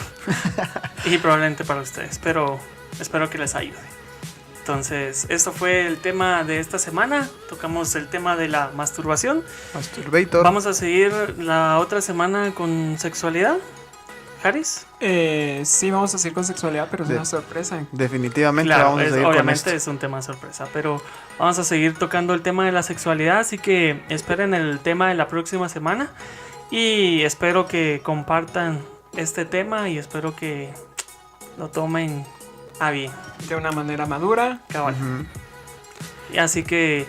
Y probablemente para ustedes, pero espero que les ayude. Entonces, esto fue el tema de esta semana. Tocamos el tema de la masturbación. Masturbator. Vamos a seguir la otra semana con sexualidad. ¿Haris? Sí, vamos a seguir con sexualidad, pero es una sorpresa. Definitivamente Claro, vamos a seguir obviamente con esto. es un tema sorpresa, pero vamos a seguir tocando el tema de la sexualidad, así que esperen el tema de la próxima semana y espero que compartan este tema y espero que lo tomen a bien. De una manera madura. Cabal. Y así que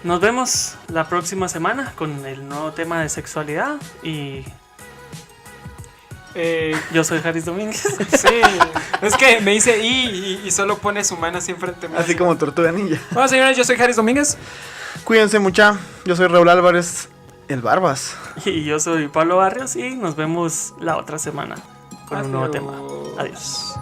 nos vemos la próxima semana con el nuevo tema de sexualidad y yo soy Haris Domínguez. Sí, es que me dice y solo pone su mano así enfrente mío. Así como Tortuga Ninja. Bueno, señores, yo soy Haris Domínguez. Cuídense mucha. Yo soy Raúl Álvarez, el Barbas. Y yo soy Pablo Barrios y nos vemos la otra semana con un nuevo tema. Adiós.